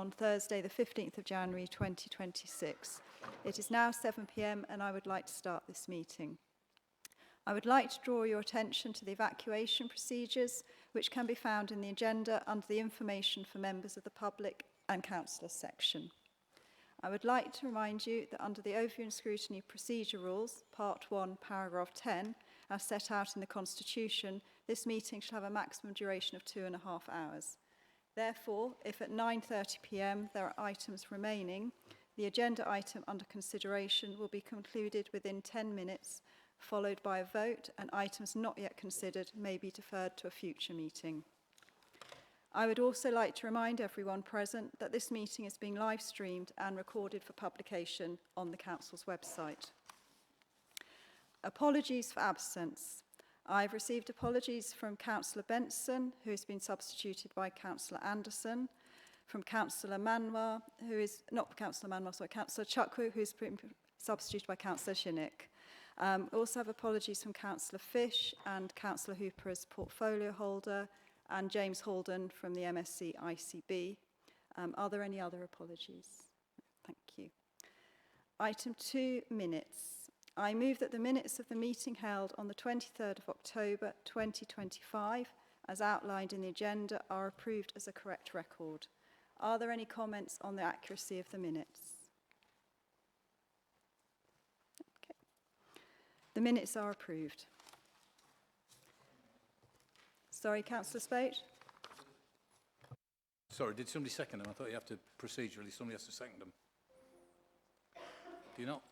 on Thursday, the 15th of January 2026. It is now 7 p.m. and I would like to start this meeting. I would like to draw your attention to the evacuation procedures, which can be found in the agenda under the information for members of the public and councillors section. I would like to remind you that under the Overview and Scrutiny Procedure Rules, Part 1, Paragraph 10, as set out in the Constitution, this meeting shall have a maximum duration of 2.5 hours. Therefore, if at 9:30 p.m. there are items remaining, the agenda item under consideration will be concluded within 10 minutes, followed by a vote, and items not yet considered may be deferred to a future meeting. I would also like to remind everyone present that this meeting is being live streamed and recorded for publication on the Council's website. Apologies for absence. I've received apologies from Councillor Benson, who has been substituted by Councillor Anderson, from Councillor Manwar, Councillor Chukwu, who has been substituted by Councillor Shinnick. Also have apologies from Councillor Fish and Councillor Hooper as portfolio holder, and James Holden from the MSc ICB. Are there any other apologies? Thank you. Item 2, minutes. I move that the minutes of the meeting held on the 23rd of October 2025, as outlined in the agenda, are approved as a correct record. Are there any comments on the accuracy of the minutes? Okay. The minutes are approved. Sorry, Councillor Spate. Sorry, did somebody second them? I thought you have to procedurally, somebody has to second them. Do you not?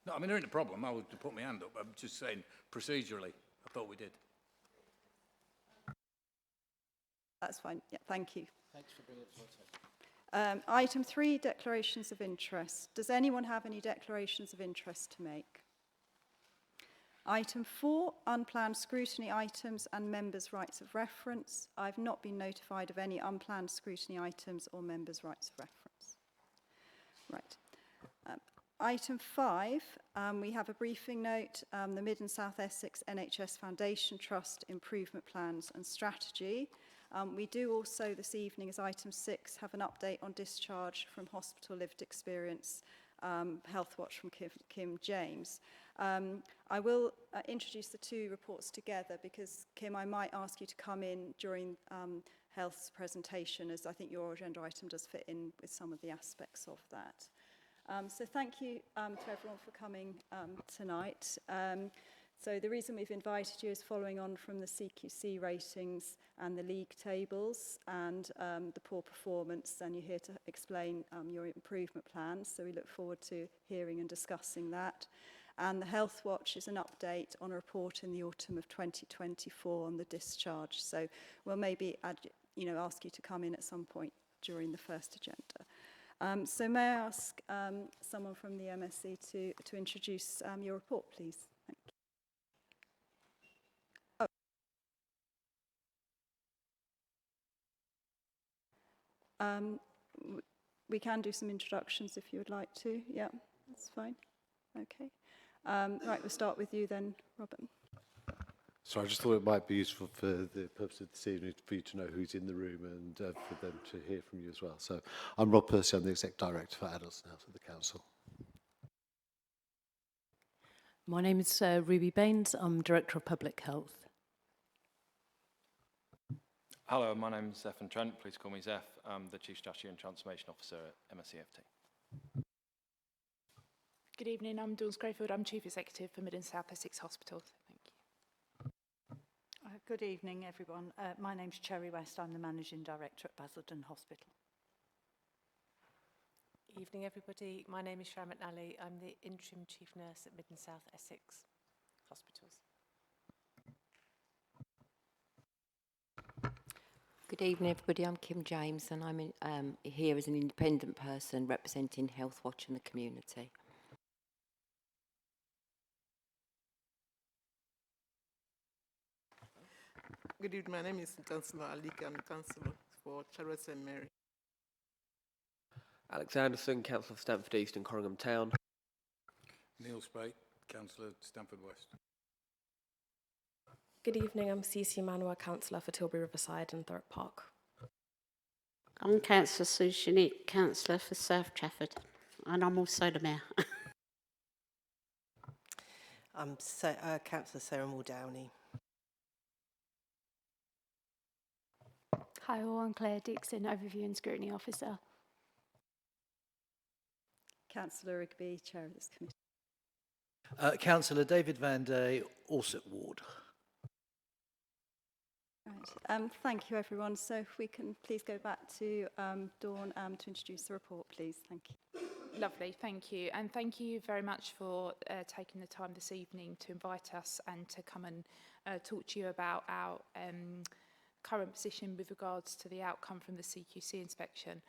No, I mean, there ain't a problem. I would put my hand up. I'm just saying, procedurally, I thought we did. That's fine. Yeah, thank you. Thanks for bringing it to my attention. Item 3, declarations of interest. Does anyone have any declarations of interest to make? Item 4, unplanned scrutiny items and members' rights of reference. I've not been notified of any unplanned scrutiny items or members' rights of reference. Right. Item 5, we have a briefing note, the Mid and South Essex NHS Foundation Trust Improvement Plans and Strategy. We do also this evening, as item 6, have an update on discharge from hospital lived experience, Health Watch from Kim James. I will introduce the two reports together because, Kim, I might ask you to come in during Health's presentation, as I think your agenda item does fit in with some of the aspects of that. So thank you to everyone for coming tonight. So the reason we've invited you is following on from the CQC ratings and the league tables and the poor performance, and you're here to explain your improvement plans. So we look forward to hearing and discussing that. And the Health Watch is an update on a report in the autumn of 2024 on the discharge. So we'll maybe ask you to come in at some point during the first agenda. So may I ask someone from the MSc to introduce your report, please? Thank you. We can do some introductions if you would like to. Yeah, that's fine. Okay. Right, we'll start with you then, Robert. So I just thought it might be useful for the purpose of this evening for you to know who's in the room and for them to hear from you as well. So I'm Rob Percy, I'm the Exec Director for Adults and Health at the Council. My name is Ruby Baines, I'm Director of Public Health. Hello, my name is Zephan Trent. Please call me Zeph. I'm the Chief Strategy and Transformation Officer at MSCFT. Good evening, I'm Dawn Scrofield. I'm Chief Executive for Mid and South Essex Hospitals. Thank you. Good evening, everyone. My name's Cherry West. I'm the Managing Director at Basildon Hospital. Evening, everybody. My name is Sharon McNally. I'm the Interim Chief Nurse at Mid and South Essex Hospitals. Good evening, everybody. I'm Kim James, and I'm here as an independent person representing Health Watch in the community. Good evening. My name is Councillor Alika. I'm Councillor for Charlotte St. Mary. Alex Anderson, Councillor for Stamford East and Corringham Town. Neil Spate, Councillor Stamford West. Good evening, I'm CC Manwar, Councillor for Tilbury Riverside and Thurrock Park. I'm Councillor Sue Shinick, Councillor for South Trafford, and I'm also the Mayor. I'm Councillor Sarah Moore Downey. Hi all, I'm Claire Dixon, Overview and Scrutiny Officer. Councillor Rigby, Chair of this committee. Councillor David Van Day, Orsett Ward. Right. Thank you, everyone. So if we can please go back to Dawn to introduce the report, please. Thank you. Lovely, thank you. And thank you very much for taking the time this evening to invite us and to come and talk to you about our current position with regards to the outcome from the CQC inspection.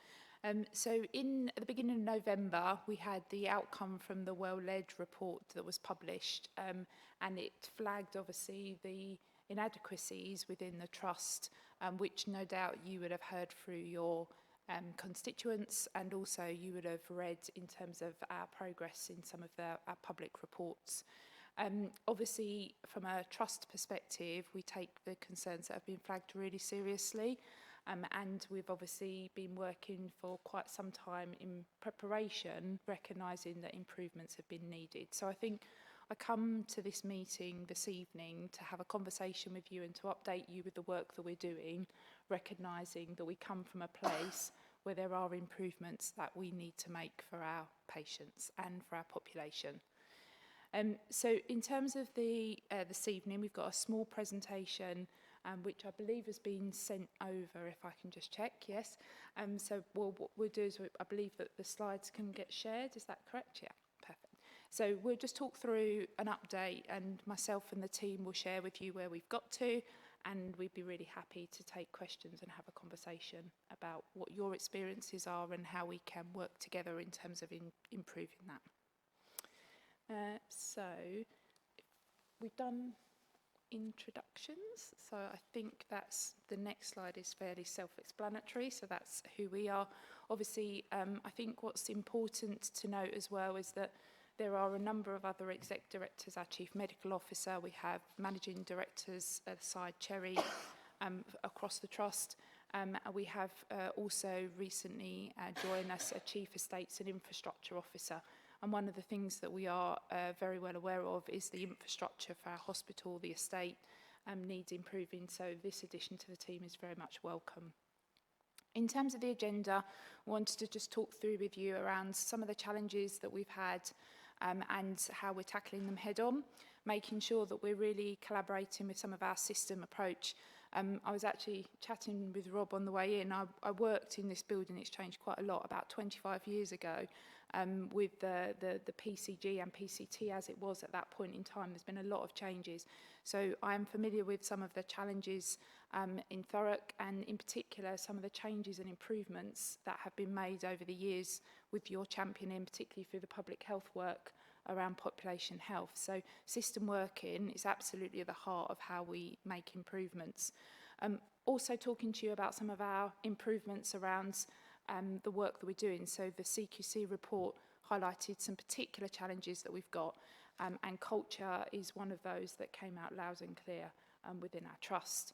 So at the beginning of November, we had the outcome from the well-led report that was published, and it flagged, obviously, the inadequacies within the trust, which no doubt you would have heard through your constituents, and also you would have read in terms of our progress in some of our public reports. Obviously, from a trust perspective, we take the concerns that have been flagged really seriously, and we've obviously been working for quite some time in preparation, recognising that improvements have been needed. So I think I come to this meeting this evening to have a conversation with you and to update you with the work that we're doing, recognising that we come from a place where there are improvements that we need to make for our patients and for our population. So in terms of this evening, we've got a small presentation which I believe has been sent over, if I can just check, yes. So what we'll do is I believe that the slides can get shared, is that correct? Yeah, perfect. So we'll just talk through an update, and myself and the team will share with you where we've got to, and we'd be really happy to take questions and have a conversation about what your experiences are and how we can work together in terms of improving that. So we've done introductions, so I think that's the next slide is fairly self-explanatory, so that's who we are. Obviously, I think what's important to note as well is that there are a number of other exec directors, our chief medical officer, we have managing directors aside Cherry across the trust. We have also recently joined us a chief estates and infrastructure officer. And one of the things that we are very well aware of is the infrastructure for our hospital, the estate, needs improving. So this addition to the team is very much welcome. In terms of the agenda, I wanted to just talk through with you around some of the challenges that we've had and how we're tackling them head on, making sure that we're really collaborating with some of our system approach. I was actually chatting with Rob on the way in. I worked in this building exchange quite a lot about 25 years ago with the PCG and PCT as it was at that point in time. There's been a lot of changes. So I am familiar with some of the challenges in Thurrock, and in particular some of the changes and improvements that have been made over the years with your championing, particularly through the public health work around population health. So system working is absolutely at the heart of how we make improvements. Also talking to you about some of our improvements around the work that we're doing. So the CQC report highlighted some particular challenges that we've got, and culture is one of those that came out loud and clear within our trust.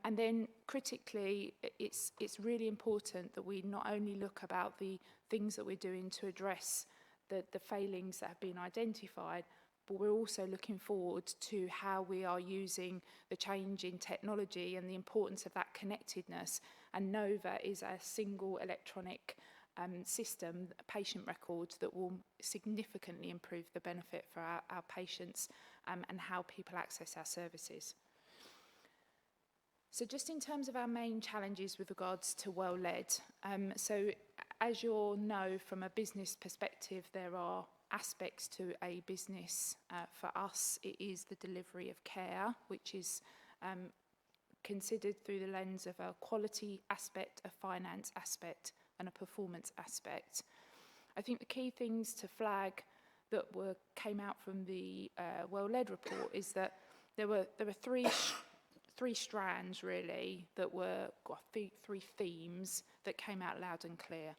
And then critically, it's really important that we not only look about the things that we're doing to address the failings that have been identified, but we're also looking forward to how we are using the change in technology and the importance of that connectedness. And Nova is a single electronic system, a patient record, that will significantly improve the benefit for our patients and how people access our services. So just in terms of our main challenges with regards to well-led, so as you'll know from a business perspective, there are aspects to a business. For us, it is the delivery of care, which is considered through the lens of a quality aspect, a finance aspect, and a performance aspect. I think the key things to flag that came out from the well-led report is that there were three strands really that were three themes that came out loud and clear.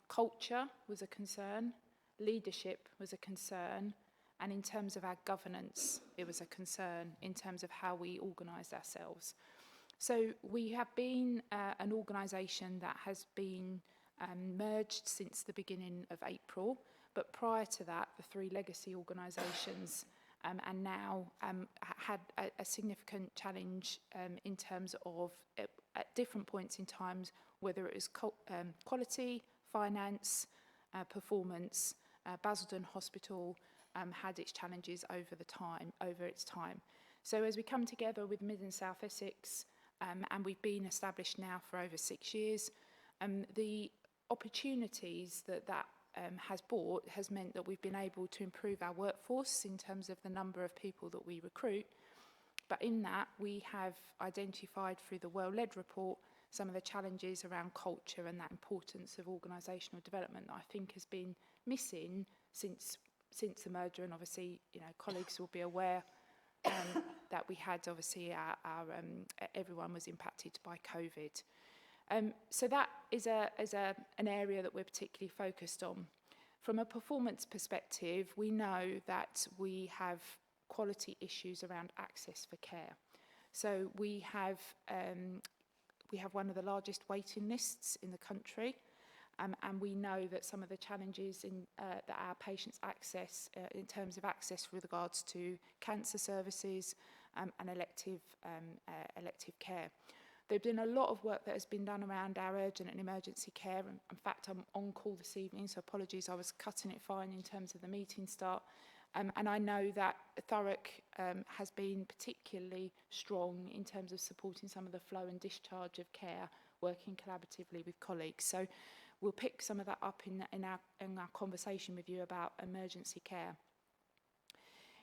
Culture was a concern, leadership was a concern, and in terms of our governance, it was a concern in terms of how we organised ourselves. So we have been an organisation that has been merged since the beginning of April, but prior to that, the three legacy organisations and now had a significant challenge in terms of, at different points in times, whether it was quality, finance, performance. Basildon Hospital had its challenges over its time. So as we come together with Mid and South Essex, and we've been established now for over 6 years, the opportunities that has brought has meant that we've been able to improve our workforce in terms of the number of people that we recruit. But in that, we have identified through the Well-Led report some of the challenges around culture and that importance of organisational development that I think has been missing since the merger. And obviously, you know, colleagues will be aware that we had, obviously, everyone was impacted by COVID. So that is an area that we're particularly focused on. From a performance perspective, we know that we have quality issues around access for care. So we have one of the largest waiting lists in the country, and we know that some of the challenges that our patients access in terms of access with regards to cancer services and elective care. There's been a lot of work that has been done around our urgent and emergency care. In fact, I'm on call this evening, so apologies, I was cutting it fine in terms of the meeting start. And I know that Thurrock has been particularly strong in terms of supporting some of the flow and discharge of care, working collaboratively with colleagues. So we'll pick some of that up in our conversation with you about emergency care.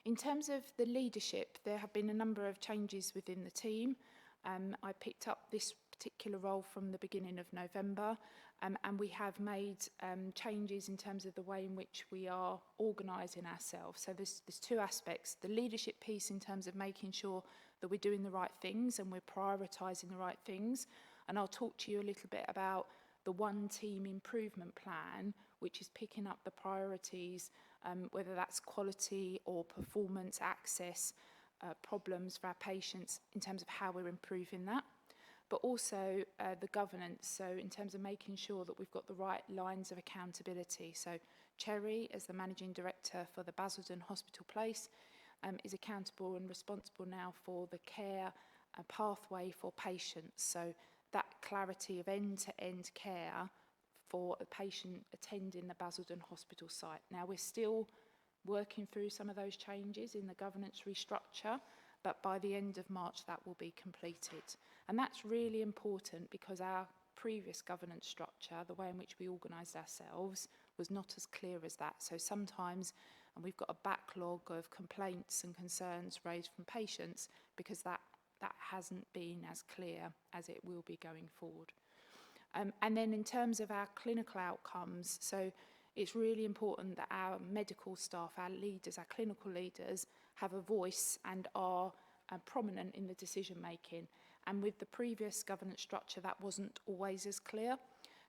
In terms of the leadership, there have been a number of changes within the team. I picked up this particular role from the beginning of November, and we have made changes in terms of the way in which we are organising ourselves. So there's two aspects: the leadership piece in terms of making sure that we're doing the right things and we're prioritising the right things. And I'll talk to you a little bit about the One Team Improvement Plan, which is picking up the priorities, whether that's quality or performance, access, problems for our patients in terms of how we're improving that, but also the governance, so in terms of making sure that we've got the right lines of accountability. So Cherry, as the Managing Director for the Basildon Hospital Place, is accountable and responsible now for the care pathway for patients, so that clarity of end-to-end care for a patient attending the Basildon Hospital site. Now, we're still working through some of those changes in the governance restructure, but by the end of March that will be completed. And that's really important because our previous governance structure, the way in which we organised ourselves, was not as clear as that. So sometimes, and we've got a backlog of complaints and concerns raised from patients because that hasn't been as clear as it will be going forward. And then in terms of our clinical outcomes, so it's really important that our medical staff, our leaders, our clinical leaders, have a voice and are prominent in the decision making. And with the previous governance structure, that wasn't always as clear.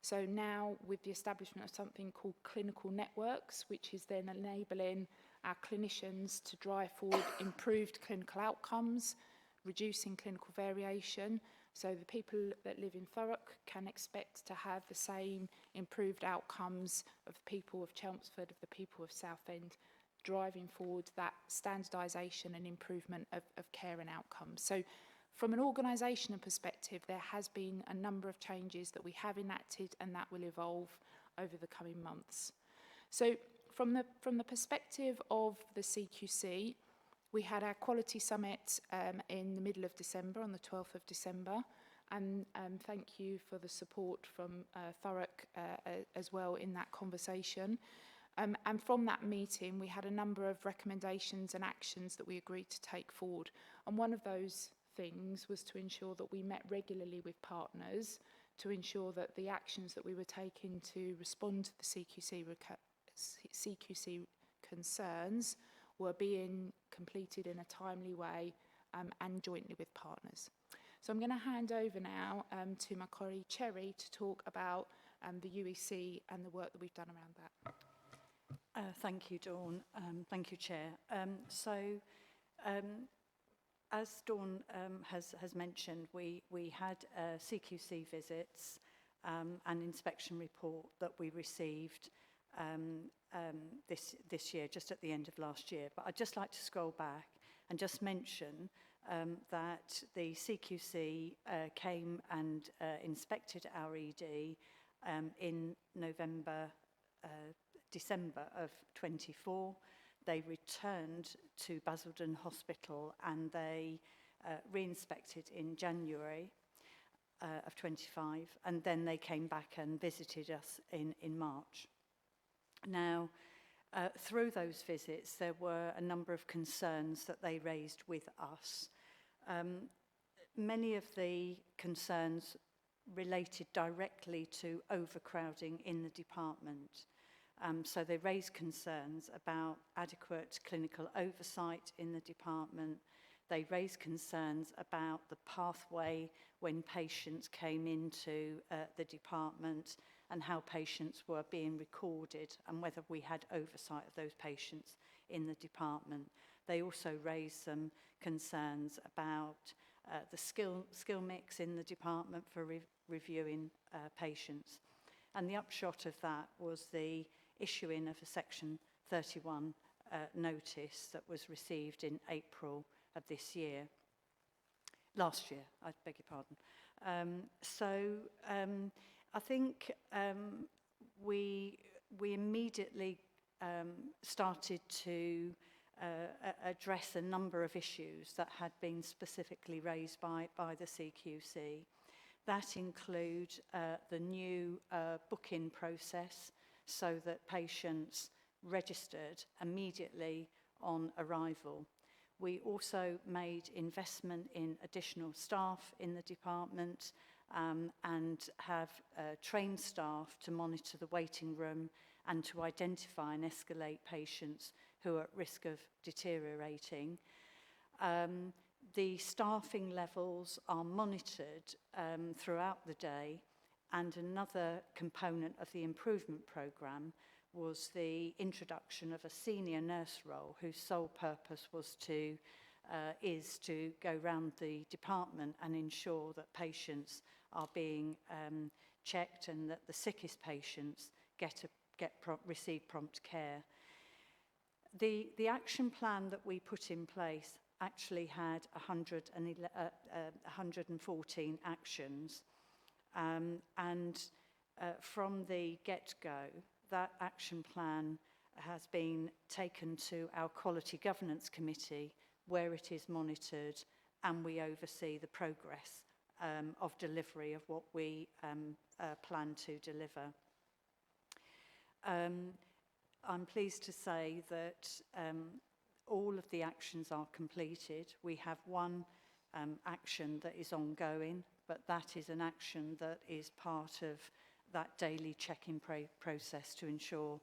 So now, with the establishment of something called clinical networks, which is then enabling our clinicians to drive forward improved clinical outcomes, reducing clinical variation. So the people that live in Thurrock can expect to have the same improved outcomes of the people of Chelmsford, of the people of Southend, driving forward that standardisation and improvement of care and outcomes. So from an organisational perspective, there has been a number of changes that we have enacted and that will evolve over the coming months. So from the perspective of the CQC, we had our Quality Summit in the middle of December, on the 12th of December, and thank you for the support from Thurrock as well in that conversation. And from that meeting, we had a number of recommendations and actions that we agreed to take forward. And one of those things was to ensure that we met regularly with partners to ensure that the actions that we were taking to respond to the CQC concerns were being completed in a timely way and jointly with partners. So I'm going to hand over now to my colleague Cherry to talk about the UEC and the work that we've done around that. Thank you, Dawn. Thank you, Chair. As Dawn has mentioned, we had CQC visits and inspection report that we received this year, just at the end of last year. But I'd just like to scroll back and just mention that the CQC came and inspected our ED in December of 24. They returned to Basildon Hospital and they re-inspected in January of 25, and then they came back and visited us in March. Now, through those visits, there were a number of concerns that they raised with us. Many of the concerns related directly to overcrowding in the department. So they raised concerns about adequate clinical oversight in the department. They raised concerns about the pathway when patients came into the department and how patients were being recorded and whether we had oversight of those patients in the department. They also raised some concerns about the skill mix in the department for reviewing patients. And the upshot of that was the issuing of a Section 31 notice that was received in April of this year. Last year, I beg your pardon. I think we immediately started to address a number of issues that had been specifically raised by the CQC. That include the new booking process so that patients registered immediately on arrival. We also made investment in additional staff in the department and have trained staff to monitor the waiting room and to identify and escalate patients who are at risk of deteriorating. The staffing levels are monitored throughout the day, and another component of the improvement programme was the introduction of a senior nurse role whose sole purpose was to go round the department and ensure that patients are being checked and that the sickest patients receive prompt care. The action plan that we put in place actually had 114 actions, and from the get-go, that action plan has been taken to our Quality Governance Committee, where it is monitored and we oversee the progress of delivery of what we plan to deliver. I'm pleased to say that all of the actions are completed. We have one action that is ongoing, but that is an action that is part of that daily check-in process to ensure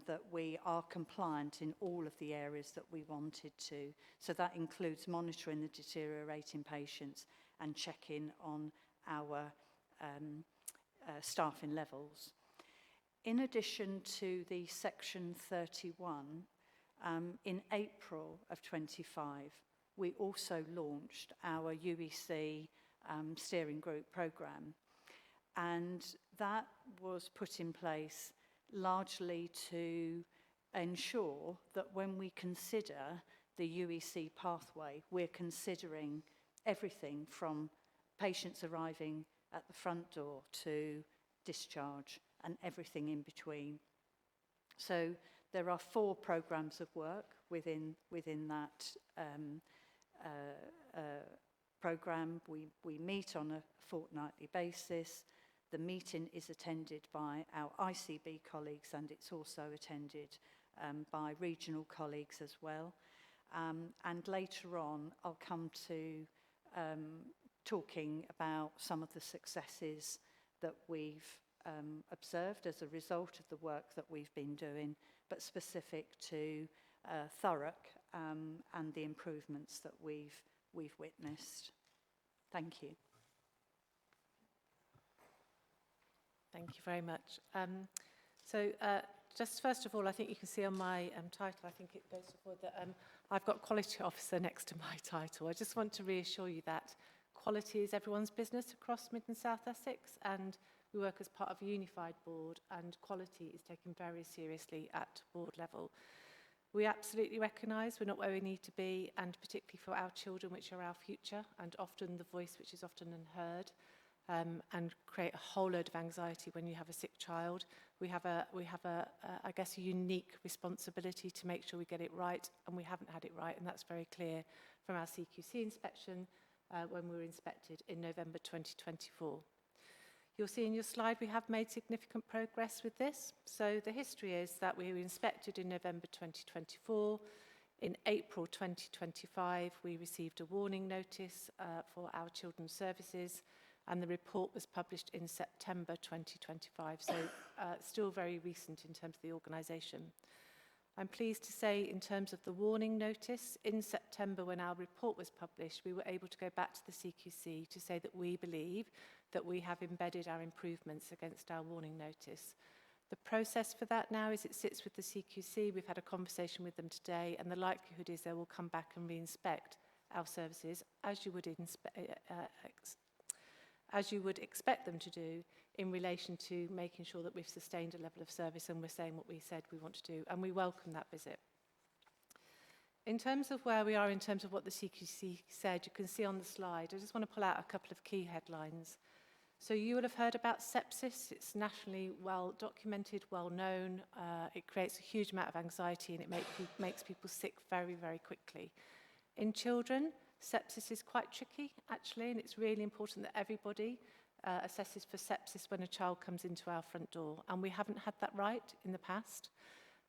that we are compliant in all of the areas that we wanted to. So that includes monitoring the deteriorating patients and checking on our staffing levels. In addition to the Section 31, in April of 25, we also launched our UEC steering group programme. And that was put in place largely to ensure that when we consider the UEC pathway, we're considering everything from patients arriving at the front door to discharge and everything in between. So there are 4 programmes of work within that programme. We meet on a fortnightly basis. The meeting is attended by our ICB colleagues, and it's also attended by regional colleagues as well. And later on, I'll come to talking about some of the successes that we've observed as a result of the work that we've been doing, but specific to Thurrock and the improvements that we've witnessed. Thank you. Thank you very much. just first of all, I think you can see on my title, I think it goes forward that I've got Quality Officer next to my title. I just want to reassure you that quality is everyone's business across Mid and South Essex, and we work as part of a unified board, and quality is taken very seriously at board level. We absolutely recognise we're not where we need to be, and particularly for our children, which are our future, and often the voice which is often unheard, and create a whole load of anxiety when you have a sick child. We have I guess, a unique responsibility to make sure we get it right, and we haven't had it right, and that's very clear from our CQC inspection when we were inspected in November 2024. You'll see in your slide we have made significant progress with this. So the history is that we were inspected in November 2024. In April 2025, we received a warning notice for our children's services, and the report was published in September 2025, so still very recent in terms of the organisation. I'm pleased to say, in terms of the warning notice, in September when our report was published, we were able to go back to the CQC to say that we believe that we have embedded our improvements against our warning notice. The process for that now is it sits with the CQC. We've had a conversation with them today, and the likelihood is they will come back and re-inspect our services as you would expect them to do in relation to making sure that we've sustained a level of service and we're saying what we said we want to do, and we welcome that visit. In terms of where we are in terms of what the CQC said, you can see on the slide, I just want to pull out a couple of key headlines. So you will have heard about sepsis. It's nationally well documented, well known. It creates a huge amount of anxiety, and it makes people sick very, very quickly. In children, sepsis is quite tricky, actually, and it's really important that everybody assesses for sepsis when a child comes into our front door, and we haven't had that right in the past.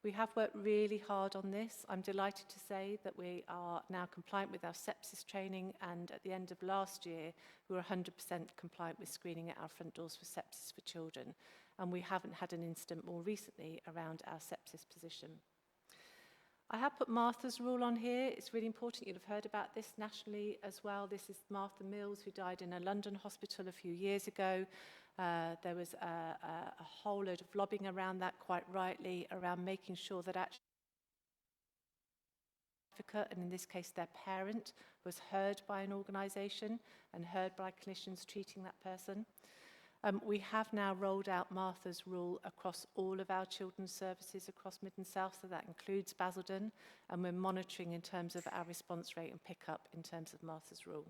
We have worked really hard on this. I'm delighted to say that we are now compliant with our sepsis training, and at the end of last year, we were 100% compliant with screening at our front doors for sepsis for children, and we haven't had an incident more recently around our sepsis position. I have put Martha's rule on here. It's really important. You'll have heard about this nationally as well. This is Martha Mills, who died in a London hospital a few years ago. There was a whole load of lobbying around that, quite rightly, around making sure that actually and in this case their parent was heard by an organisation and heard by clinicians treating that person. We have now rolled out Martha's rule across all of our children's services across Mid and South, so that includes Basildon, and we're monitoring in terms of our response rate and pickup in terms of Martha's rule.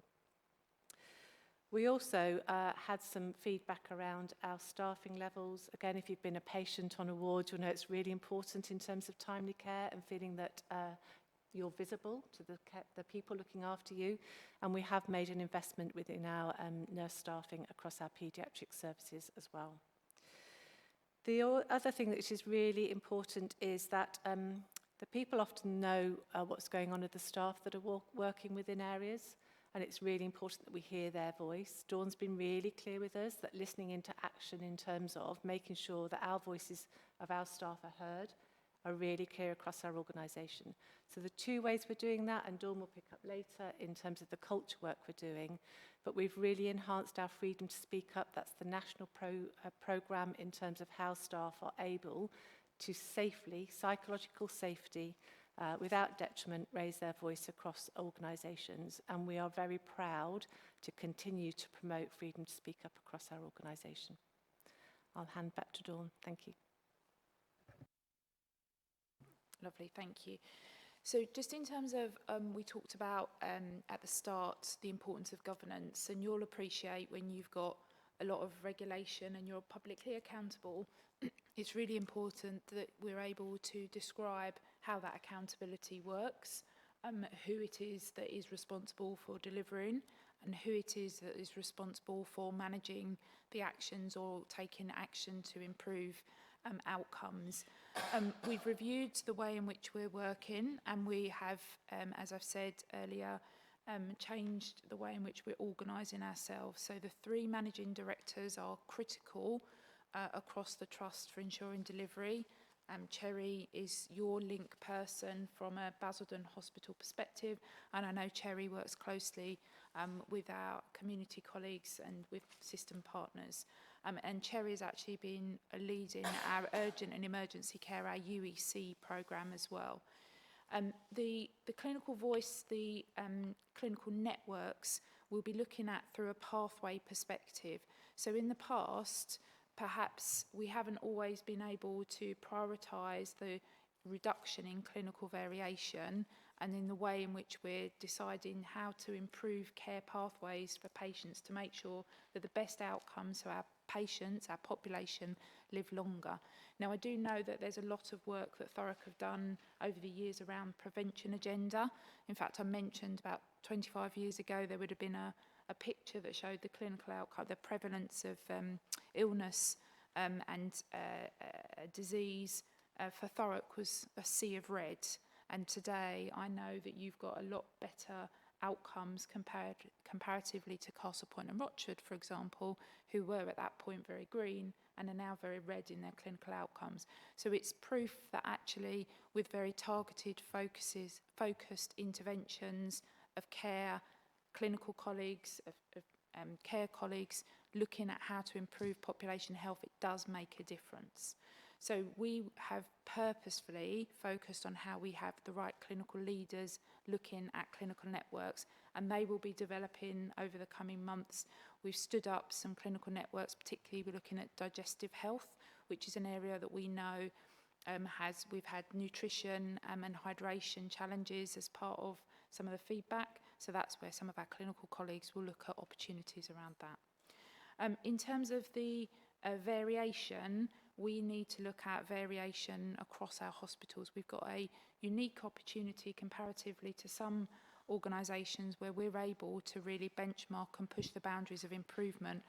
We also had some feedback around our staffing levels. Again, if you've been a patient on a ward, you'll know it's really important in terms of timely care and feeling that you're visible to the people looking after you. And we have made an investment within our nurse staffing across our paediatric services as well. The other thing which is really important is that the people often know what's going on with the staff that are working within areas, and it's really important that we hear their voice. Dawn's been really clear with us that listening into action in terms of making sure that our voices of our staff are heard are really clear across our organisation. So the two ways we're doing that, and Dawn will pick up later in terms of the culture work we're doing, but we've really enhanced our freedom to speak up. That's the national programme in terms of how staff are able to safely, psychological safety, without detriment, raise their voice across organisations. And we are very proud to continue to promote freedom to speak up across our organisation. I'll hand back to Dawn. Thank you. Lovely, thank you. So just in terms of, we talked about at the start the importance of governance, and you'll appreciate when you've got a lot of regulation and you're publicly accountable, it's really important that we're able to describe how that accountability works, who it is that is responsible for delivering, and who it is that is responsible for managing the actions or taking action to improve outcomes. We've reviewed the way in which we're working, and we have, as I've said earlier, changed the way in which we're organising ourselves. So the 3 managing directors are critical across the trust for ensuring delivery. Cherry is your link person from a Basildon Hospital perspective, and I know Cherry works closely with our community colleagues and with system partners. And Cherry has actually been leading our urgent and emergency care, our UEC programme as well. The clinical voice, the clinical networks, we'll be looking at through a pathway perspective. So in the past, perhaps we haven't always been able to prioritise the reduction in clinical variation and in the way in which we're deciding how to improve care pathways for patients to make sure that the best outcomes for our patients, our population, live longer. Now, I do know that there's a lot of work that Thurrock have done over the years around prevention agenda. In fact, I mentioned about 25 years ago there would have been a picture that showed the clinical outcome, the prevalence of illness and disease for Thurrock was a sea of red. And today I know that you've got a lot better outcomes comparatively to Castle Point and Rochford, for example, who were at that point very green and are now very red in their clinical outcomes. So it's proof that actually with very targeted focused interventions of care, clinical colleagues, of care colleagues, looking at how to improve population health, it does make a difference. So we have purposefully focused on how we have the right clinical leaders looking at clinical networks, and they will be developing over the coming months. We've stood up some clinical networks, particularly we're looking at digestive health, which is an area that we know we've had nutrition and hydration challenges as part of some of the feedback. So that's where some of our clinical colleagues will look at opportunities around that. In terms of the variation, we need to look at variation across our hospitals. We've got a unique opportunity comparatively to some organisations where we're able to really benchmark and push the boundaries of improvement,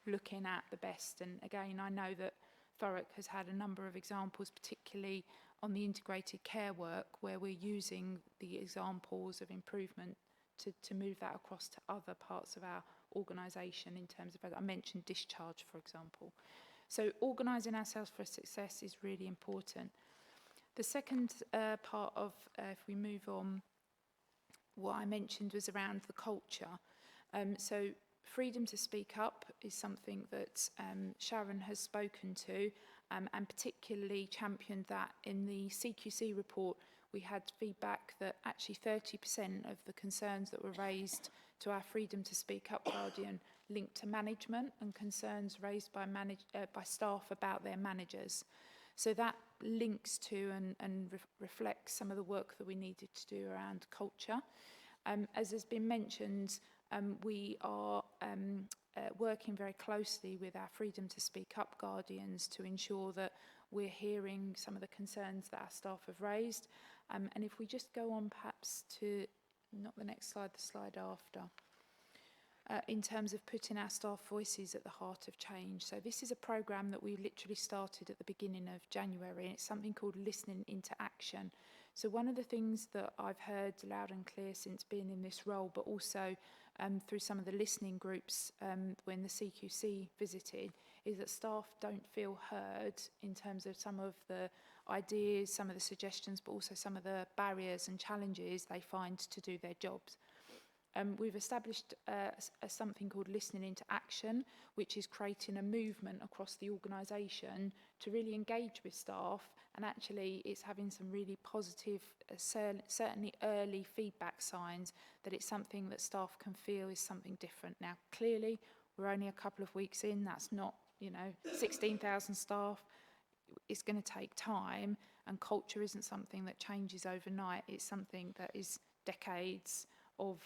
looking at the best. And again, I know that Thurrock has had a number of examples, particularly on the integrated care work, where we're using the examples of improvement to move that across to other parts of our organisation in terms of, I mentioned discharge, for example. So organising ourselves for success is really important. The second part of, if we move on, what I mentioned was around the culture. So freedom to speak up is something that Sharon has spoken to and particularly championed that in the CQC report. We had feedback that actually 30% of the concerns that were raised to our Freedom to Speak Up Guardian linked to management and concerns raised by staff about their managers. So that links to and reflects some of the work that we needed to do around culture. As has been mentioned, we are working very closely with our Freedom to Speak Up Guardians to ensure that we're hearing some of the concerns that our staff have raised. And if we just go on perhaps to, not the next slide, the slide after, in terms of putting our staff voices at the heart of change. So this is a programme that we literally started at the beginning of January, and it's something called Listening into Action. So one of the things that I've heard loud and clear since being in this role, but also through some of the listening groups when the CQC visited, is that staff don't feel heard in terms of some of the ideas, some of the suggestions, but also some of the barriers and challenges they find to do their jobs. We've established something called Listening into Action, which is creating a movement across the organisation to really engage with staff, and actually it's having some really positive, certainly early feedback signs that it's something that staff can feel is something different. Now, clearly, we're only a couple of weeks in, that's not, 16,000 staff. It's going to take time, and culture isn't something that changes overnight. It's something that is decades of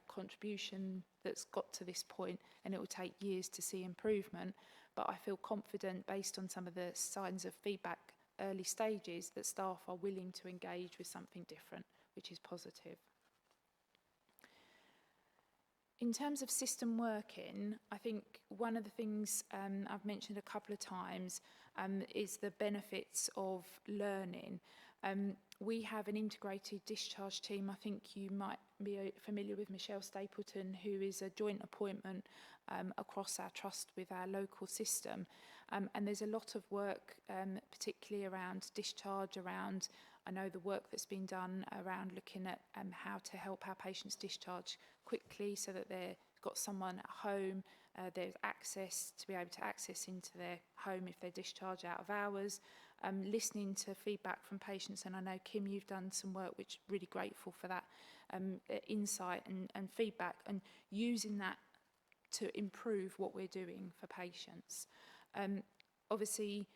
contribution that's got to this point, and it will take years to see improvement. But I feel confident, based on some of the signs of feedback early stages, that staff are willing to engage with something different, which is positive. In terms of system working, I think one of the things I've mentioned a couple of times is the benefits of learning. We have an integrated discharge team. I think you might be familiar with Michelle Stapleton, who is a joint appointment across our trust with our local system. And there's a lot of work, particularly around discharge, around, I know the work that's been done around looking at how to help our patients discharge quickly so that they've got someone at home There's access to be able to access into their home if they're discharged out of hours, listening to feedback from patients. And I know, Kim, you've done some work, which really grateful for that insight and feedback, and using that to improve what we're doing for patients. Obviously,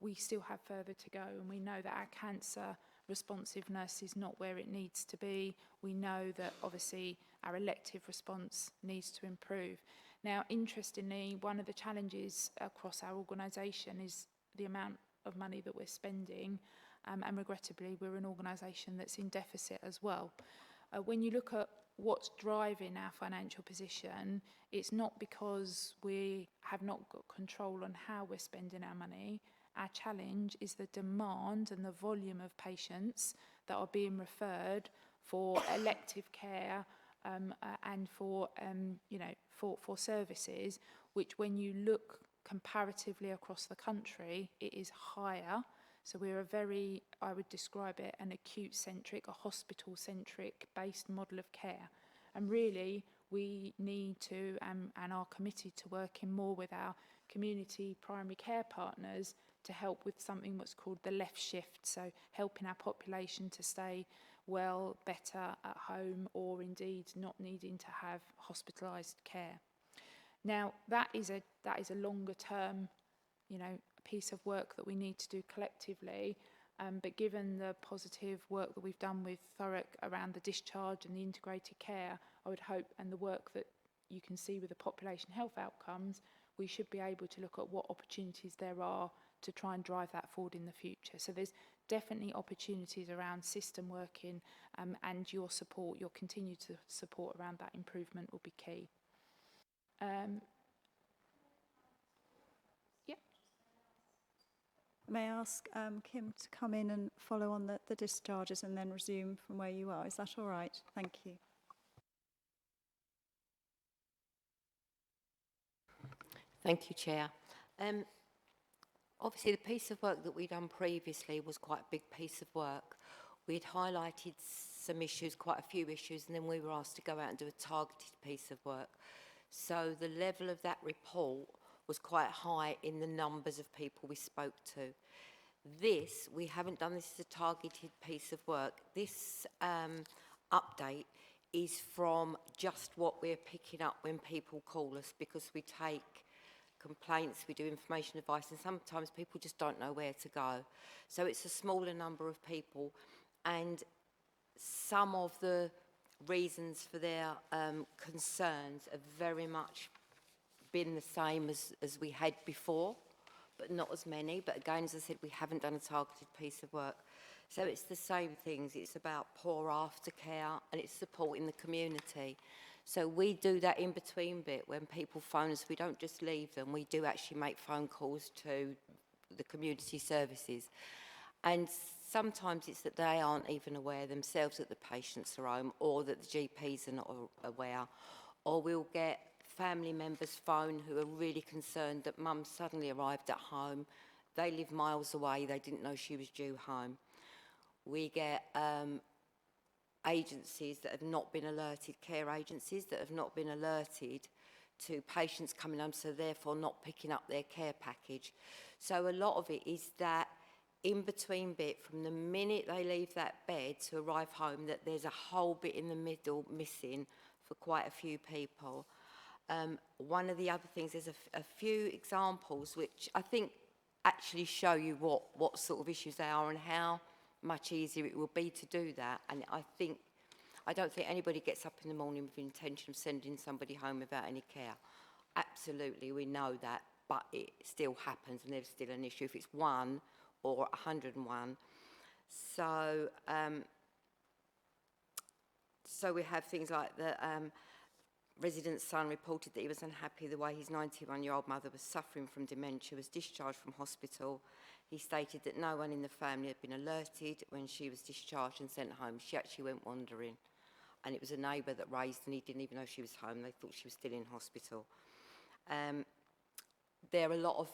we still have further to go, and we know that our cancer responsiveness is not where it needs to be. We know that obviously our elective response needs to improve. Now, interestingly, one of the challenges across our organisation is the amount of money that we're spending, and regrettably, we're an organisation that's in deficit as well. When you look at what's driving our financial position, it's not because we have not got control on how we're spending our money. Our challenge is the demand and the volume of patients that are being referred for elective care and for for services, which, when you look comparatively across the country, it is higher. So we're a very, I would describe it, an acute-centric, a hospital-centric based model of care. And really, we need to, and are committed to working more with our community primary care partners to help with something what's called the left shift, so helping our population to stay well, better at home, or indeed not needing to have hospitalised care. Now, that is a longer term, piece of work that we need to do collectively. But given the positive work that we've done with Thurrock around the discharge and the integrated care, I would hope, and the work that you can see with the population health outcomes, we should be able to look at what opportunities there are to try and drive that forward in the future. So there's definitely opportunities around system working, and your support, your continued support around that improvement will be key. May I ask Kim to come in and follow on the discharges and then resume from where you are? Is that all right? Thank you. Thank you, Chair. Obviously, the piece of work that we'd done previously was quite a big piece of work. We'd highlighted some issues, quite a few issues, and then we were asked to go out and do a targeted piece of work. So the level of that report was quite high in the numbers of people we spoke to. This, we haven't done this as a targeted piece of work. This update is from just what we're picking up when people call us, because we take complaints, we do information advice, and sometimes people just don't know where to go. So it's a smaller number of people, and some of the reasons for their concerns have very much been the same as we had before, but not as many. But again, as I said, we haven't done a targeted piece of work. So it's the same things. It's about poor aftercare, and it's supporting the community. So we do that in between bit when people phone us. We don't just leave them. We do actually make phone calls to the community services. And sometimes it's that they aren't even aware themselves that the patients are home, or that the GPs are not aware. Or we'll get family members phone who are really concerned that mum suddenly arrived at home. They live miles away. They didn't know she was due home. We get agencies that have not been alerted, care agencies that have not been alerted to patients coming home, so therefore not picking up their care package. So a lot of it is that in-between bit from the minute they leave that bed to arrive home, that there's a whole bit in the middle missing for quite a few people. One of the other things, there's a few examples which I think actually show you what sort of issues they are and how much easier it will be to do that. And I don't think anybody gets up in the morning with the intention of sending somebody home without any care. Absolutely, we know that, but it still happens, and there's still an issue if it's 1 or 101. So, so we have things like the resident's son reported that he was unhappy the way his 91-year-old mother was suffering from dementia, was discharged from hospital. He stated that no one in the family had been alerted when she was discharged and sent home. She actually went wandering, and it was a neighbour that raised, and he didn't even know she was home. They thought she was still in hospital. There are a lot of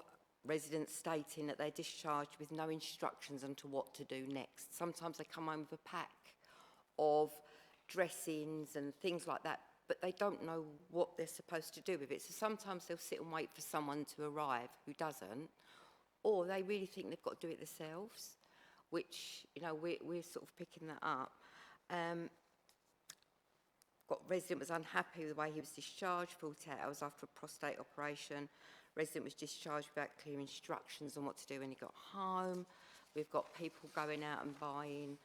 residents stating that they're discharged with no instructions on to what to do next. Sometimes they come home with a pack of dressings and things like that, but they don't know what they're supposed to do with it. So sometimes they'll sit and wait for someone to arrive who doesn't, or they really think they've got to do it themselves, which, you know, we're sort of picking that up. Got resident was unhappy with the way he was discharged 48 hours after a prostate operation. Resident was discharged without clear instructions on what to do when he got home. We've got people going out and buying.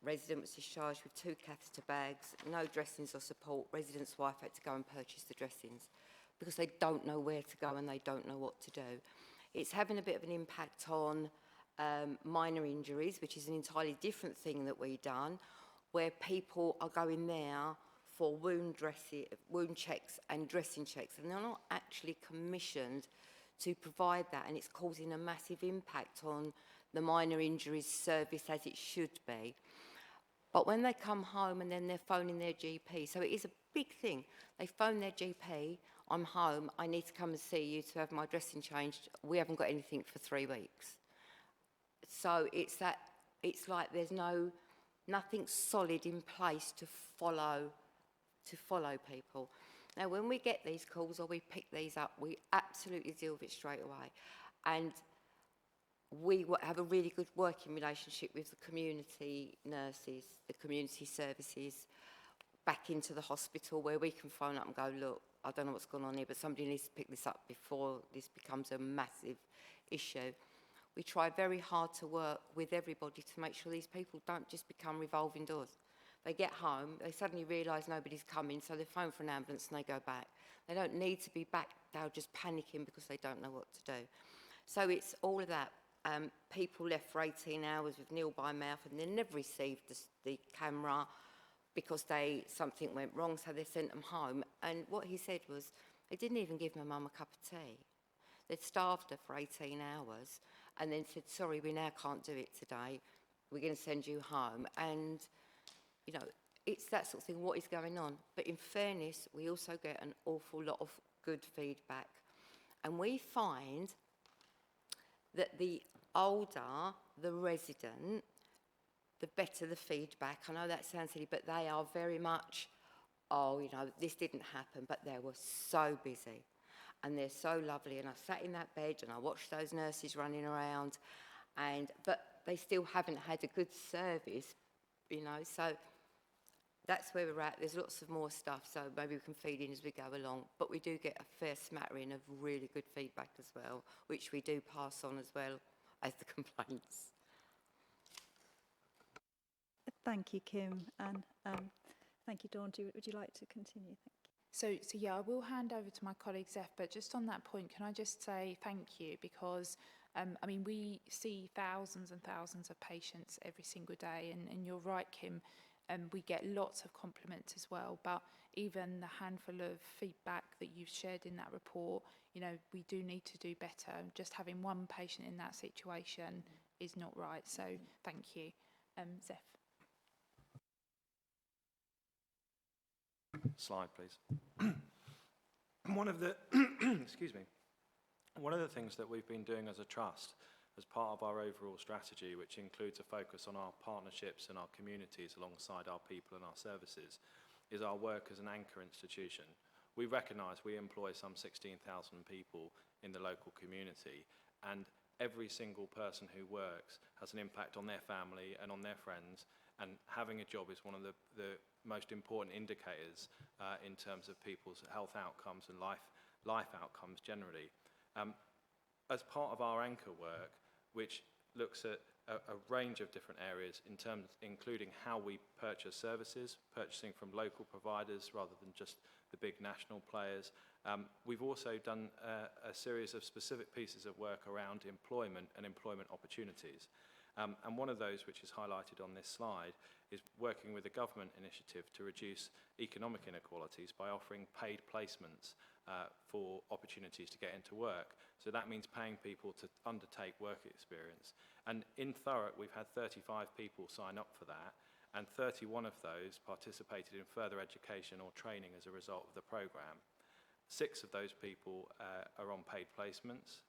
Resident was discharged with 2 catheter bags, no dressings or support. Resident's wife had to go and purchase the dressings because they don't know where to go and they don't know what to do. It's having a bit of an impact on minor injuries, which is an entirely different thing that we've done, where people are going there for wound checks and dressing checks, and they're not actually commissioned to provide that, and it's causing a massive impact on the minor injuries service as it should be. But when they come home and then they're phoning their GP, so it is a big thing. They phone their GP, I'm home, I need to come and see you to have my dressing changed. We haven't got anything for 3 weeks. So it's like there's nothing solid in place to follow people. Now, when we get these calls or we pick these up, we absolutely deal with it straight away. And we have a really good working relationship with the community nurses, the community services, back into the hospital where we can phone up and go, look, I don't know what's going on here, but somebody needs to pick this up before this becomes a massive issue. We try very hard to work with everybody to make sure these people don't just become revolving doors. They get home, they suddenly realise nobody's coming, so they phone for an ambulance and they go back. They don't need to be back, they're just panicking because they don't know what to do. So it's all of that. People left for 18 hours with nil by mouth and they never received the camera because something went wrong, so they sent them home. And what he said was, they didn't even give my mum a cup of tea. They'd starved her for 18 hours and then said, sorry, we now can't do it today. We're going to send you home. And you know, it's that sort of thing, what is going on? But in fairness, we also get an awful lot of good feedback. And we find that the older the resident, the better the feedback. I know that sounds silly, but they are very much, oh, you know, this didn't happen, but they were so busy. And they're so lovely. And I sat in that bed and I watched those nurses running around. But they still haven't had a good service, you know, so that's where we're at. There's lots of more stuff, so maybe we can feed in as we go along. But we do get a fair smattering of really good feedback as well, which we do pass on as well as the complaints. Thank you, Kim, and thank you, Dawn. Would you like to continue? So yeah, I will hand over to my colleague Zeph, but just on that point, can I just say thank you, because I mean, we see thousands and thousands of patients every single day, and you're right, Kim, we get lots of compliments as well, but even the handful of feedback that you've shared in that report, you know, we do need to do better. Just having one patient in that situation is not right, so thank you. Zeph. Slide, please. One of the excuse me. One of the things that we've been doing as a trust, as part of our overall strategy, which includes a focus on our partnerships and our communities alongside our people and our services, is our work as an anchor institution. We recognise we employ some 16,000 people in the local community, and every single person who works has an impact on their family and on their friends, and having a job is one of the most important indicators in terms of people's health outcomes and life outcomes generally. As part of our anchor work, which looks at a range of different areas including how we purchase services, purchasing from local providers rather than just the big national players. We've also done a series of specific pieces of work around employment and employment opportunities. And one of those, which is highlighted on this slide, is working with a government initiative to reduce economic inequalities by offering paid placements for opportunities to get into work. So that means paying people to undertake work experience. And in Thurrock, we've had 35 people sign up for that, and 31 of those participated in further education or training as a result of the programme. 6 of those people are on paid placements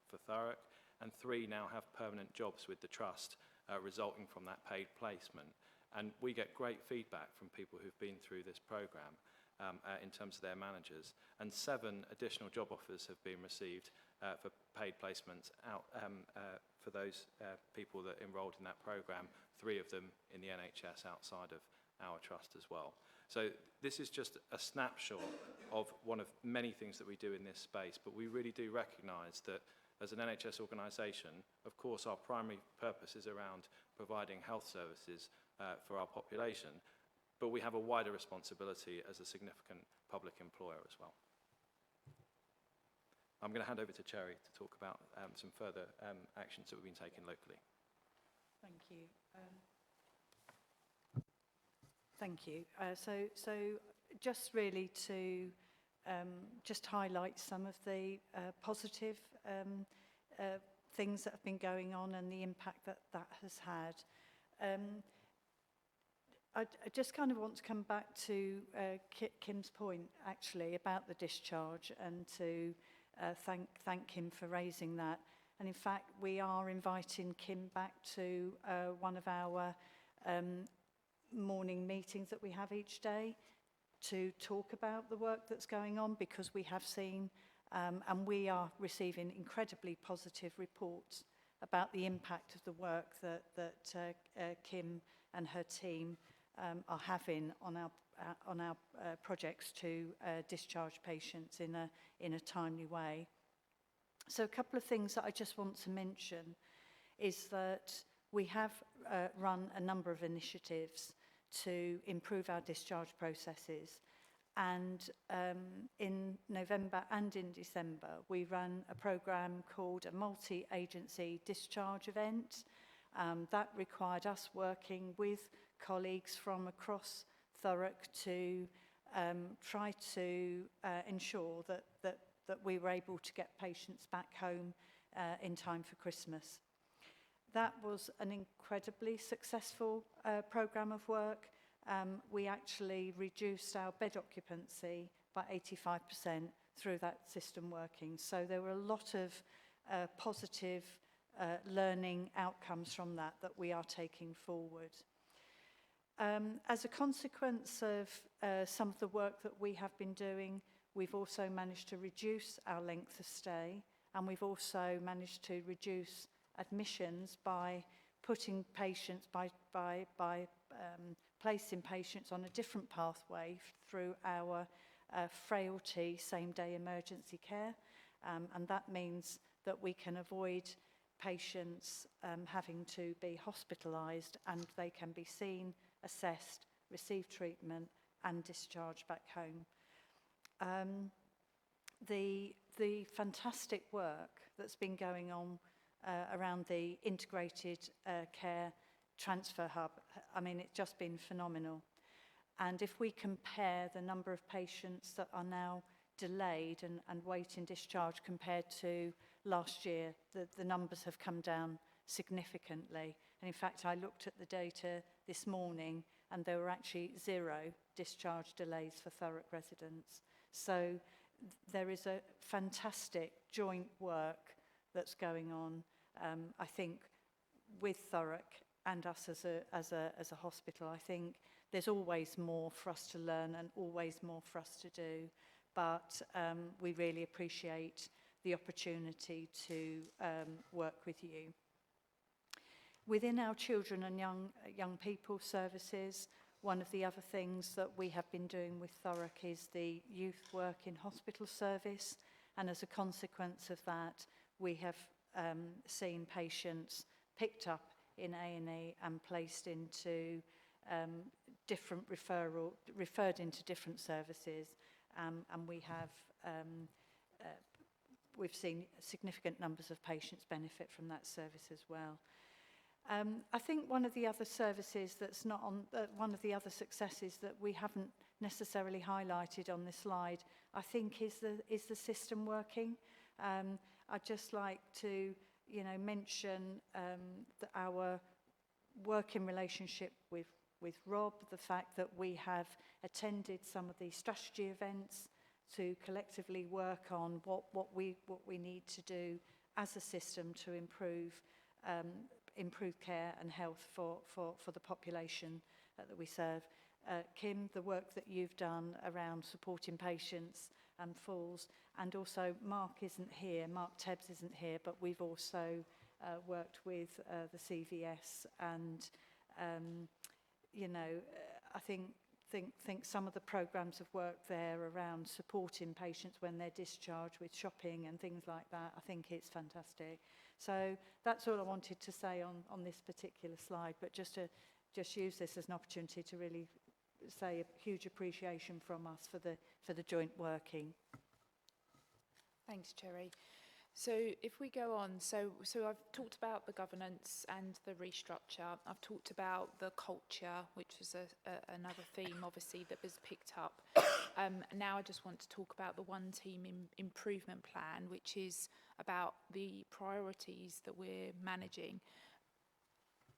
for Thurrock, and 3 now have permanent jobs with the Trust resulting from that paid placement. And we get great feedback from people who've been through this programme. in terms of their managers. And 7 additional job offers have been received for paid placements out for those people that enrolled in that programme, 3 of them in the NHS outside of our trust as well. So this is just a snapshot of one of many things that we do in this space, but we really do recognise that as an NHS organisation, of course, our primary purpose is around providing health services for our population, but we have a wider responsibility as a significant public employer as well. I'm going to hand over to Cherry to talk about some further actions that we've been taking locally. Thank you. Thank you. So just really to just highlight some of the positive things that have been going on and the impact that that has had. I just kind of want to come back to Kim's point, actually, about the discharge, and to thank Kim for raising that. And in fact, we are inviting Kim back to one of our morning meetings that we have each day to talk about the work that's going on, because we have seen and we are receiving incredibly positive reports about the impact of the work that Kim and her team are having on our projects to discharge patients in a timely way. So a couple of things that I just want to mention is that we have run a number of initiatives to improve our discharge processes. And in November and in December, we ran a programme called a multi-agency discharge event. That required us working with colleagues from across Thurrock to try to ensure that we were able to get patients back home in time for Christmas. That was an incredibly successful programme of work. We actually reduced our bed occupancy by 85% through that system working. So there were a lot of positive learning outcomes from that we are taking forward. As a consequence of some of the work that we have been doing, we've also managed to reduce our length of stay, and we've also managed to reduce admissions by putting patients, by placing patients on a different pathway through our frailty same-day emergency care. And that means that we can avoid patients having to be hospitalised, and they can be seen, assessed, receive treatment and discharged back home. The fantastic work that's been going on around the integrated care transfer hub, I mean, it's just been phenomenal. And if we compare the number of patients that are now delayed and waiting discharge compared to last year, the numbers have come down significantly. And in fact, I looked at the data this morning and there were actually 0 discharge delays for Thurrock residents. So there is a fantastic joint work that's going on, I think, with Thurrock and us as a hospital. I think there's always more for us to learn and always more for us to do, but we really appreciate the opportunity to work with you. Within our children and young people services, one of the other things that we have been doing with Thurrock is the youth work in hospital service, and as a consequence of that, we have seen patients picked up in A&E and placed into referred into different services, and we have we've seen significant numbers of patients benefit from that service as well. I think one of the other services that's not on, one of the other successes that we haven't necessarily highlighted on this slide, I think is the system working. I'd just like to, mention our working relationship with Rob, the fact that we have attended some of these strategy events to collectively work on what we need to do as a system to improve care and health for the population that we serve. Kim, the work that you've done around supporting patients and falls, and also Mark isn't here, Mark Tebbs isn't here, but we've also worked with the CVS, and you know, I think some of the programs of work there around supporting patients when they're discharged with shopping and things like that, I think it's fantastic. So that's all I wanted to say on this particular slide, but just use this as an opportunity to really say a huge appreciation from us for the joint working. Thanks, Cherry. So if we go on, so I've talked about the governance and the restructure. I've talked about the culture, which was another theme, obviously, that was picked up. Now I just want to talk about the One Team Improvement Plan, which is about the priorities that we're managing.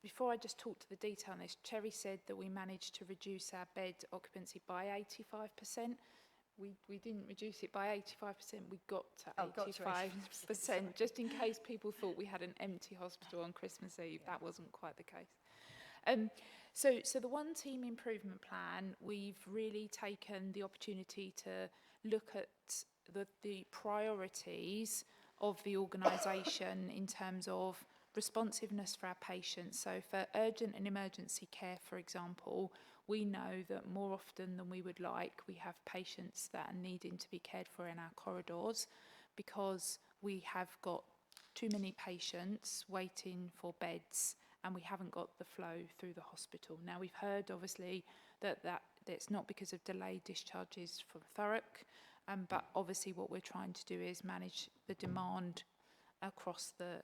Before I just talk to the detail on this, Cherry said that we managed to reduce our bed occupancy by 85%. We didn't reduce it by 85%, we got to 85%, just in case people thought we had an empty hospital on Christmas Eve. Yeah. That wasn't quite the case. So the One Team Improvement Plan, we've really taken the opportunity to look at the priorities of the organisation in terms of responsiveness for our patients. So for urgent and emergency care, for example, we know that more often than we would like, we have patients that are needing to be cared for in our corridors because we have got too many patients waiting for beds and we haven't got the flow through the hospital. Now, we've heard, obviously, that it's not because of delayed discharges from Thurrock, but obviously what we're trying to do is manage the demand across the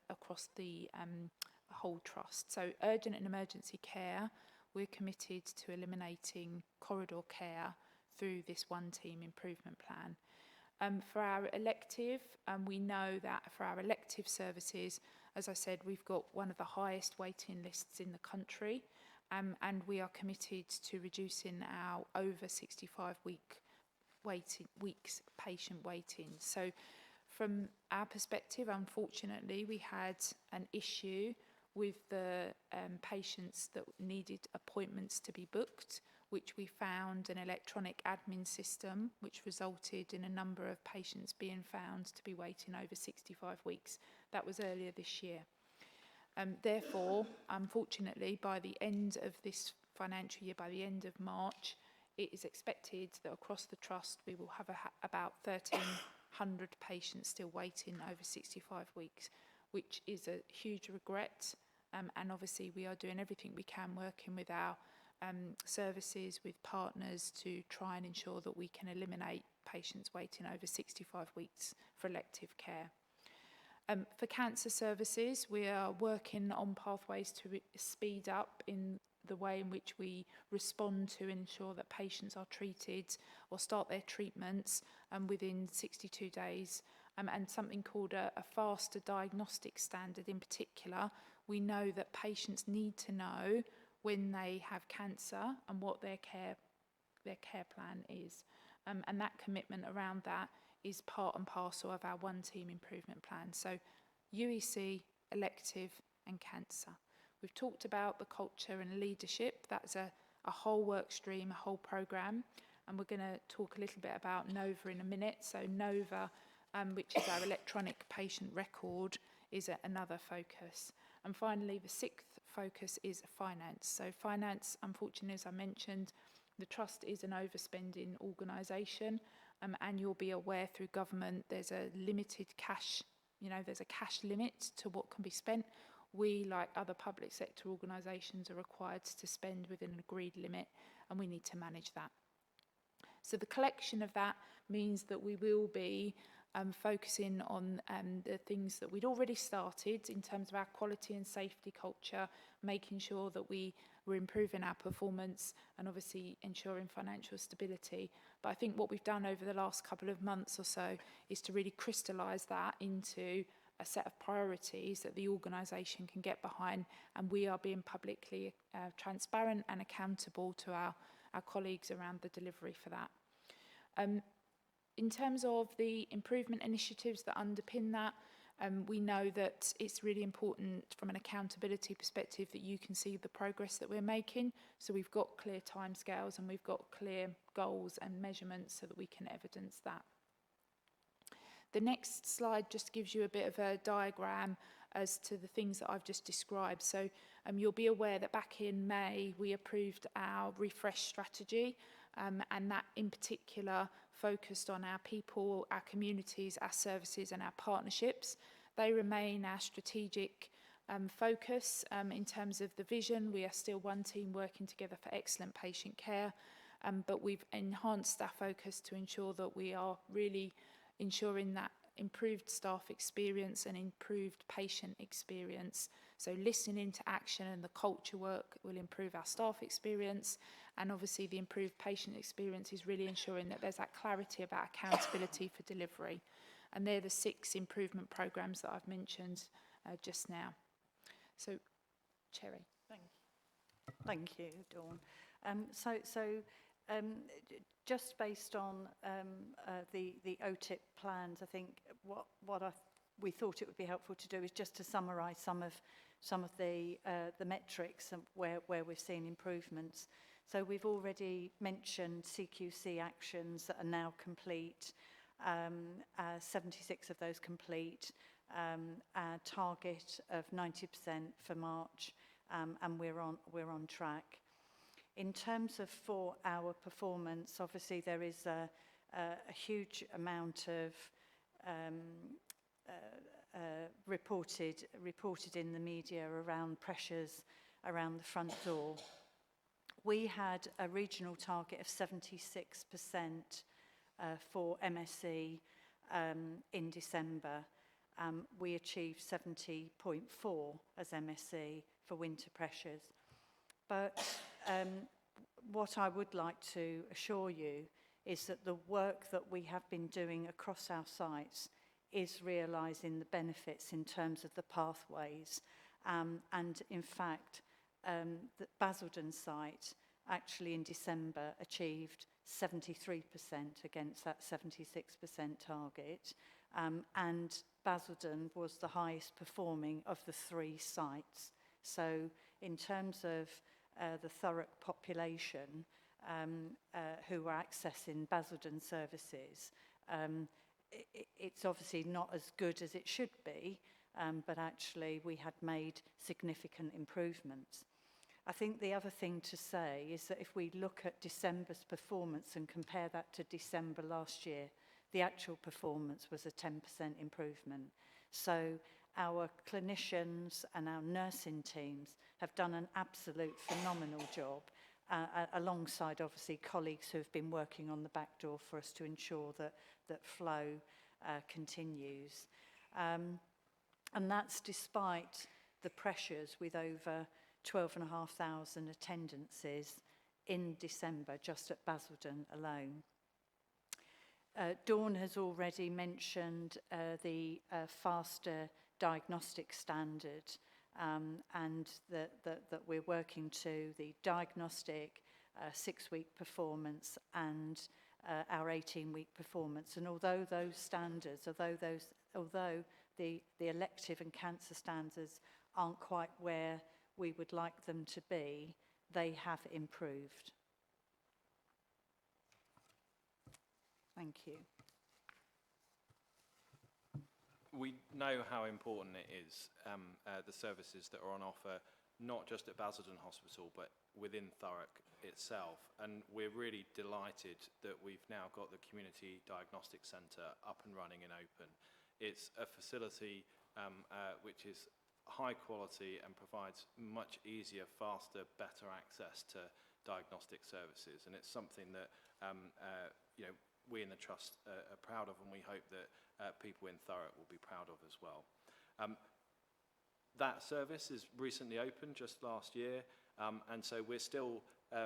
whole trust. So urgent and emergency care, we're committed to eliminating corridor care through this One Team Improvement Plan. For our elective, we know that for our elective services, as I said, we've got one of the highest waiting lists in the country, and we are committed to reducing our over 65 weeks patient waiting. So from our perspective, unfortunately, we had an issue with the patients that needed appointments to be booked, which we found an electronic admin system, which resulted in a number of patients being found to be waiting over 65 weeks. That was earlier this year. Therefore, unfortunately, by the end of this financial year, by the end of March, it is expected that across the trust we will have about 1,300 patients still waiting over 65 weeks, which is a huge regret. And obviously we are doing everything we can, working with our services, with partners, to try and ensure that we can eliminate patients waiting over 65 weeks for elective care. For cancer services, we are working on pathways to speed up in the way in which we respond to ensure that patients are treated or start their treatments within 62 days. And something called a faster diagnostic standard in particular. We know that patients need to know when they have cancer and what their care plan is. And that commitment around that is part and parcel of our One Team Improvement Plan. So UEC, elective and cancer. We've talked about the culture and leadership. That's a whole work stream, a whole programme. And we're going to talk a little bit about NOVA in a minute. So NOVA, which is our electronic patient record, is another focus. And finally, the sixth focus is finance. So finance, unfortunately, as I mentioned, the trust is an overspending organisation, and you'll be aware through government there's a limited cash, there's a cash limit to what can be spent. We, like other public sector organisations, are required to spend within an agreed limit, and we need to manage that. So the collection of that means that we will be focusing on the things that we'd already started in terms of our quality and safety culture, making sure that we're improving our performance and obviously ensuring financial stability. But I think what we've done over the last couple of months or so is to really crystallise that into a set of priorities that the organisation can get behind, and we are being publicly transparent and accountable to our colleagues around the delivery for that. In terms of the improvement initiatives that underpin that, We know that it's really important from an accountability perspective that you can see the progress that we're making. So we've got clear timescales and we've got clear goals and measurements so that we can evidence that. The next slide just gives you a bit of a diagram as to the things that I've just described. So you'll be aware that back in May we approved our refresh strategy, and that in particular focused on our people, our communities, our services and our partnerships. They remain our strategic focus in terms of the vision. We are still one team working together for excellent patient care, but we've enhanced our focus to ensure that we are really ensuring that improved staff experience and improved patient experience. So listening to action and the culture work will improve our staff experience, and obviously the improved patient experience is really ensuring that there's that clarity about accountability for delivery. And they're the 6 improvement programmes that I've mentioned just now. So, Cherry. Thank you, Dawn. Just based on the OTIP plans, I think we thought it would be helpful to do is just to summarise some of the metrics and where we've seen improvements. So we've already mentioned CQC actions that are now complete, 76 of those complete, our target of 90% for March, and we're on track. In terms of 4-hour performance, obviously there is a huge amount of reported in the media around pressures around the front door. We had a regional target of 76% for MSE in December. We achieved 70.4 as MSE for winter pressures. But what I would like to assure you is that the work that we have been doing across our sites is realising the benefits in terms of the pathways. And in fact, the Basildon site actually in December achieved 73% against that 76% target. And Basildon was the highest performing of the 3 sites. So in terms of the Thurrock population who are accessing Basildon services, it's obviously not as good as it should be, but actually we had made significant improvements. I think the other thing to say is that if we look at December's performance and compare that to December last year, the actual performance was a 10% improvement. So our clinicians and our nursing teams have done an absolute phenomenal job, alongside obviously colleagues who have been working on the back door for us to ensure that flow continues. And that's despite the pressures with over 12,500 attendances in December just at Basildon alone. Dawn has already mentioned the faster diagnostic standard, and that we're working to the diagnostic 6-week performance and our 18-week performance. And although those standards, although the elective and cancer standards aren't quite where we would like them to be, they have improved. Thank you. We know how important it is, the services that are on offer, not just at Basildon Hospital, but within Thurrock itself. And we're really delighted that we've now got the Community Diagnostic Centre up and running and open. It's a facility which is high quality and provides much easier, faster, better access to diagnostic services. And it's something that we in the Trust are proud of, and we hope that people in Thurrock will be proud of as well. That service is recently opened just last year, and so we're still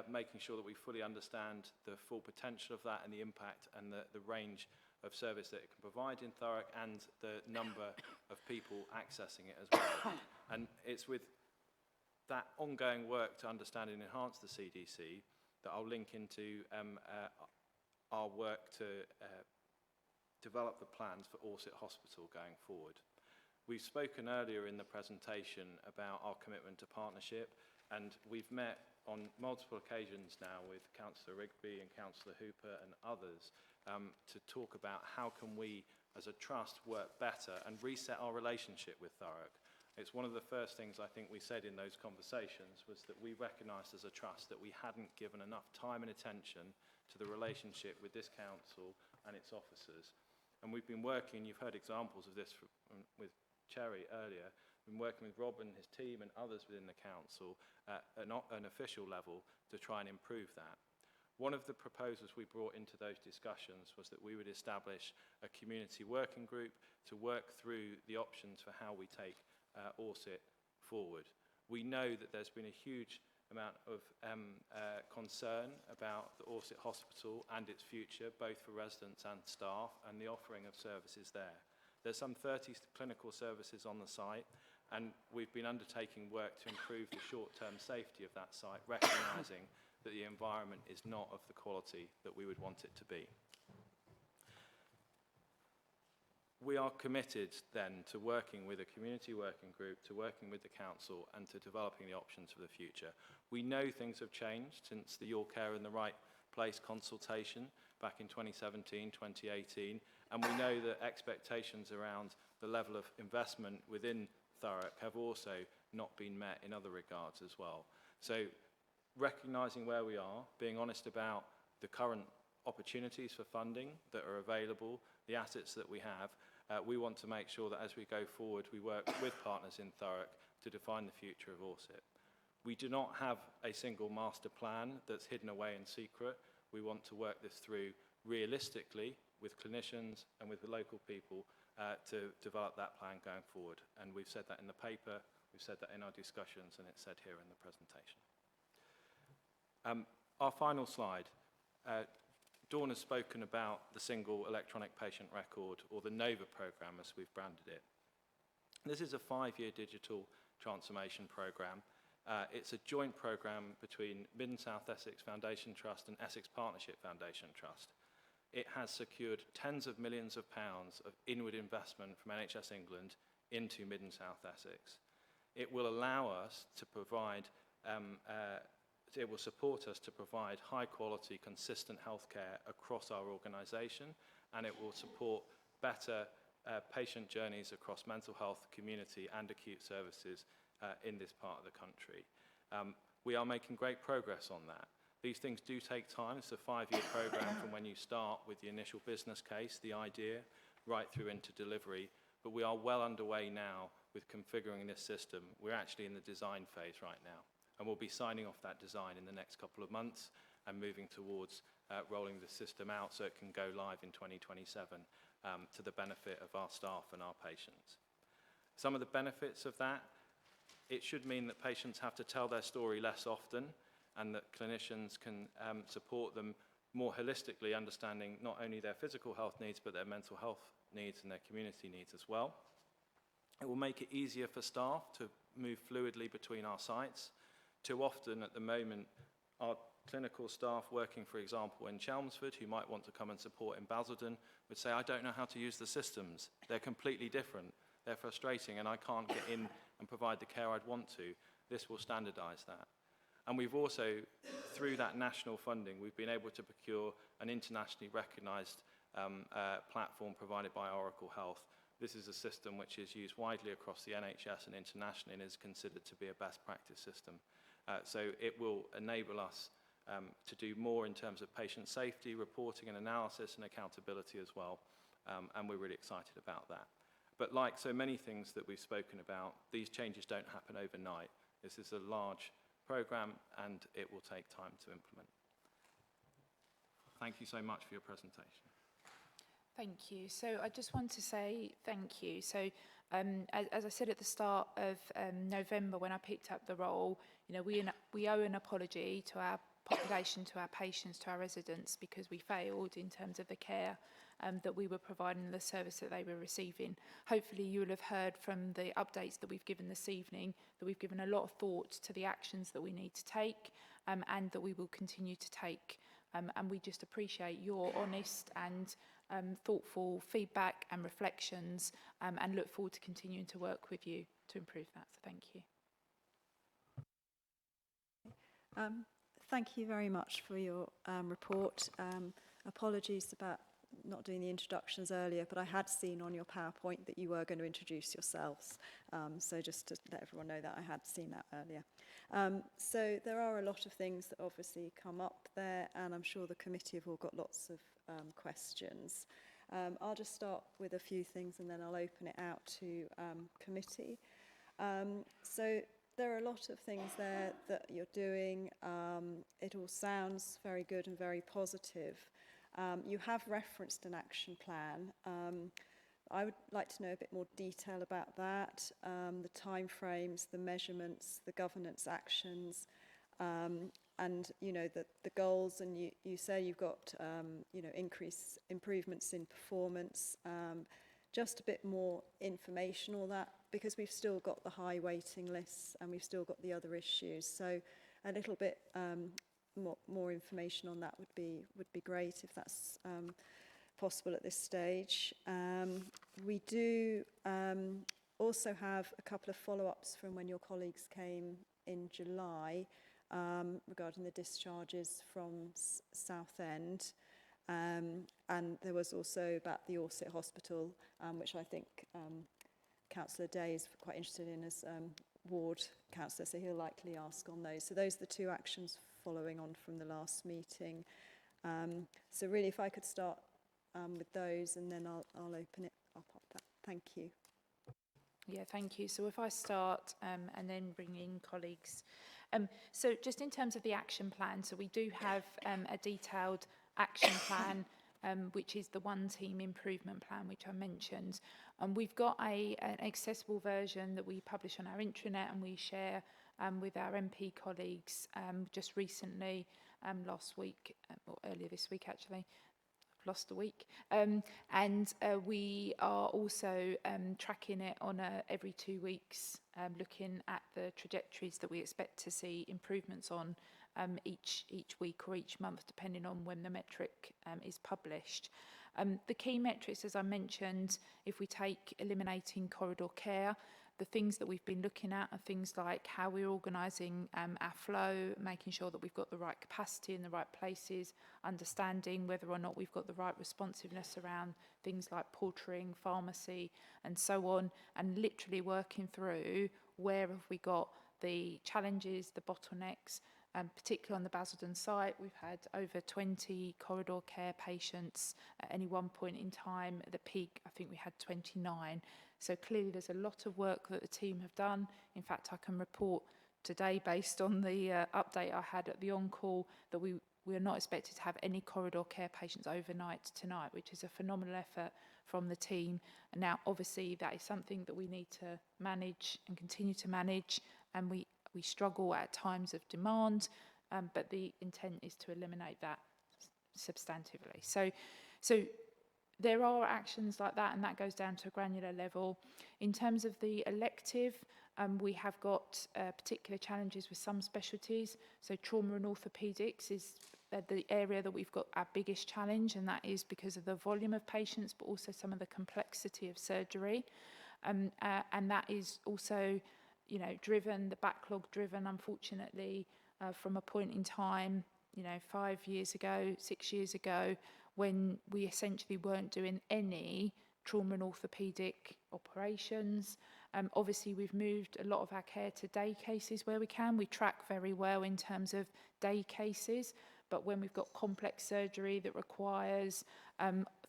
making sure that we fully understand the full potential of that and the impact and the range of service that it can provide in Thurrock and the number of people accessing it as well. And it's with that ongoing work to understand and enhance the CDC that I'll link into our work to develop the plans for Orsett Hospital going forward. We've spoken earlier in the presentation about our commitment to partnership, and we've met on multiple occasions now with Councillor Rigby and Councillor Hooper and others to talk about how can we as a trust work better and reset our relationship with Thurrock. It's one of the first things I think we said in those conversations was that we recognised as a trust that we hadn't given enough time and attention to the relationship with this council and its officers. And we've been working, you've heard examples of this with Cherry earlier, been working with Rob and his team and others within the council at an official level to try and improve that. One of the proposals we brought into those discussions was that we would establish a community working group to work through the options for how we take ORSIT forward. We know that there's been a huge amount of concern about the ORSIT hospital and its future, both for residents and staff, and the offering of services there. There's some 30 clinical services on the site, and we've been undertaking work to improve the short-term safety of that site, recognising that the environment is not of the quality that we would want it to be. We are committed then to working with a community working group, to working with the council, and to developing the options for the future. We know things have changed since the Your Care in the Right Place consultation back in 2017, 2018, and we know that expectations around the level of investment within Thurrock have also not been met in other regards as well. So recognising where we are, being honest about the current opportunities for funding that are available, the assets that we have, we want to make sure that as we go forward, we work with partners in Thurrock to define the future of ORSIT. We do not have a single master plan that's hidden away in secret. We want to work this through realistically with clinicians and with the local people to develop that plan going forward. And we've said that in the paper, we've said that in our discussions, and it's said here in the presentation. Our final slide. Dawn has spoken about the single electronic patient record, or the NOVA programme as we've branded it. This is a 5-year digital transformation programme. It's a joint programme between Mid and South Essex Foundation Trust and Essex Partnership Foundation Trust. It has secured tens of millions of pounds of inward investment from NHS England into Mid and South Essex. It will allow us to provide, it will support us to provide high quality, consistent healthcare across our organisation, and it will support better patient journeys across mental health, community and acute services in this part of the country. We are making great progress on that. These things do take time. It's a 5-year programme from when you start with the initial business case, the idea, right through into delivery. But we are well underway now with configuring this system. We're actually in the design phase right now. And we'll be signing off that design in the next couple of months and moving towards rolling the system out so it can go live in 2027 to the benefit of our staff and our patients. Some of the benefits of that, it should mean that patients have to tell their story less often, and that clinicians can support them more holistically, understanding not only their physical health needs, but their mental health needs and their community needs as well. It will make it easier for staff to move fluidly between our sites. Too often at the moment, our clinical staff working, for example, in Chelmsford, who might want to come and support in Basildon, would say, I don't know how to use the systems. They're completely different. They're frustrating, and I can't get in and provide the care I'd want to. This will standardise that. And we've also, through that national funding, we've been able to procure an internationally recognised platform provided by Oracle Health. This is a system which is used widely across the NHS and internationally and is considered to be a best practice system. So it will enable us to do more in terms of patient safety, reporting and analysis and accountability as well. And we're really excited about that. But like so many things that we've spoken about, these changes don't happen overnight. This is a large programme and it will take time to implement. Thank you so much for your presentation. Thank you. So I just want to say thank you. So as I said at the start of November when I picked up the role, you know, we owe an apology to our population, to our patients, to our residents, because we failed in terms of the care that we were providing, the service that they were receiving. Hopefully you will have heard from the updates that we've given this evening that we've given a lot of thought to the actions that we need to take and that we will continue to take. And we just appreciate your honest and thoughtful feedback and reflections, and look forward to continuing to work with you to improve that. So thank you. Thank you very much for your report. Apologies about not doing the introductions earlier, but I had seen on your PowerPoint that you were going to introduce yourselves. So just to let everyone know that I had seen that earlier. So there are a lot of things that obviously come up there, and I'm sure the committee have all got lots of questions. I'll just start with a few things and then I'll open it out to committee. So there are a lot of things there that you're doing. It all sounds very good and very positive. You have referenced an action plan. I would like to know a bit more detail about that, the timeframes, the measurements, the governance actions, and you know the goals. And you say you've got you know improvements in performance. Just a bit more information on that, because we've still got the high waiting lists and we've still got the other issues. So a little bit more information on that would be great if that's possible at this stage. We do also have a couple of follow-ups from when your colleagues came in July regarding the discharges from Southend. And there was also about the Orsett Hospital, which I think Councillor Day is quite interested in as ward councillor, so he'll likely ask on those. So those are the two actions following on from the last meeting. So really, if I could start with those, and then I'll open it up. Thank you. Yeah, thank you. So if I start and then bring in colleagues. So just in terms of the action plan, so we do have a detailed action plan, which is the one team improvement plan, which I mentioned. We've got an accessible version that we publish on our intranet and we share with our MP colleagues just recently, last week, or earlier this week actually. I've lost a week. And we are also tracking it on every 2 weeks, looking at the trajectories that we expect to see improvements on each week or each month, depending on when the metric is published. The key metrics, as I mentioned, if we take eliminating corridor care, the things that we've been looking at are things like how we're organising our flow, making sure that we've got the right capacity in the right places, understanding whether or not we've got the right responsiveness around things like portering, pharmacy, and so on, and literally working through where have we got the challenges, the bottlenecks. Particularly on the Basildon site, we've had over 20 corridor care patients at any one point in time. At the peak, I think we had 29. So clearly there's a lot of work that the team have done. In fact, I can report today, based on the update I had at the on-call, that we are not expected to have any corridor care patients overnight tonight, which is a phenomenal effort from the team. And now, obviously, that is something that we need to manage and continue to manage, and we struggle at times of demand, but the intent is to eliminate that substantively. So there are actions like that, and that goes down to a granular level. In terms of the elective, we have got particular challenges with some specialties. So trauma and orthopaedics is the area that we've got our biggest challenge, and that is because of the volume of patients, but also some of the complexity of surgery. And that is also the backlog driven, unfortunately, from a point in time, 5 years ago, 6 years ago, when we essentially weren't doing any trauma and orthopaedic operations. Obviously, we've moved a lot of our care to day cases where we can. We track very well in terms of day cases, but when we've got complex surgery that requires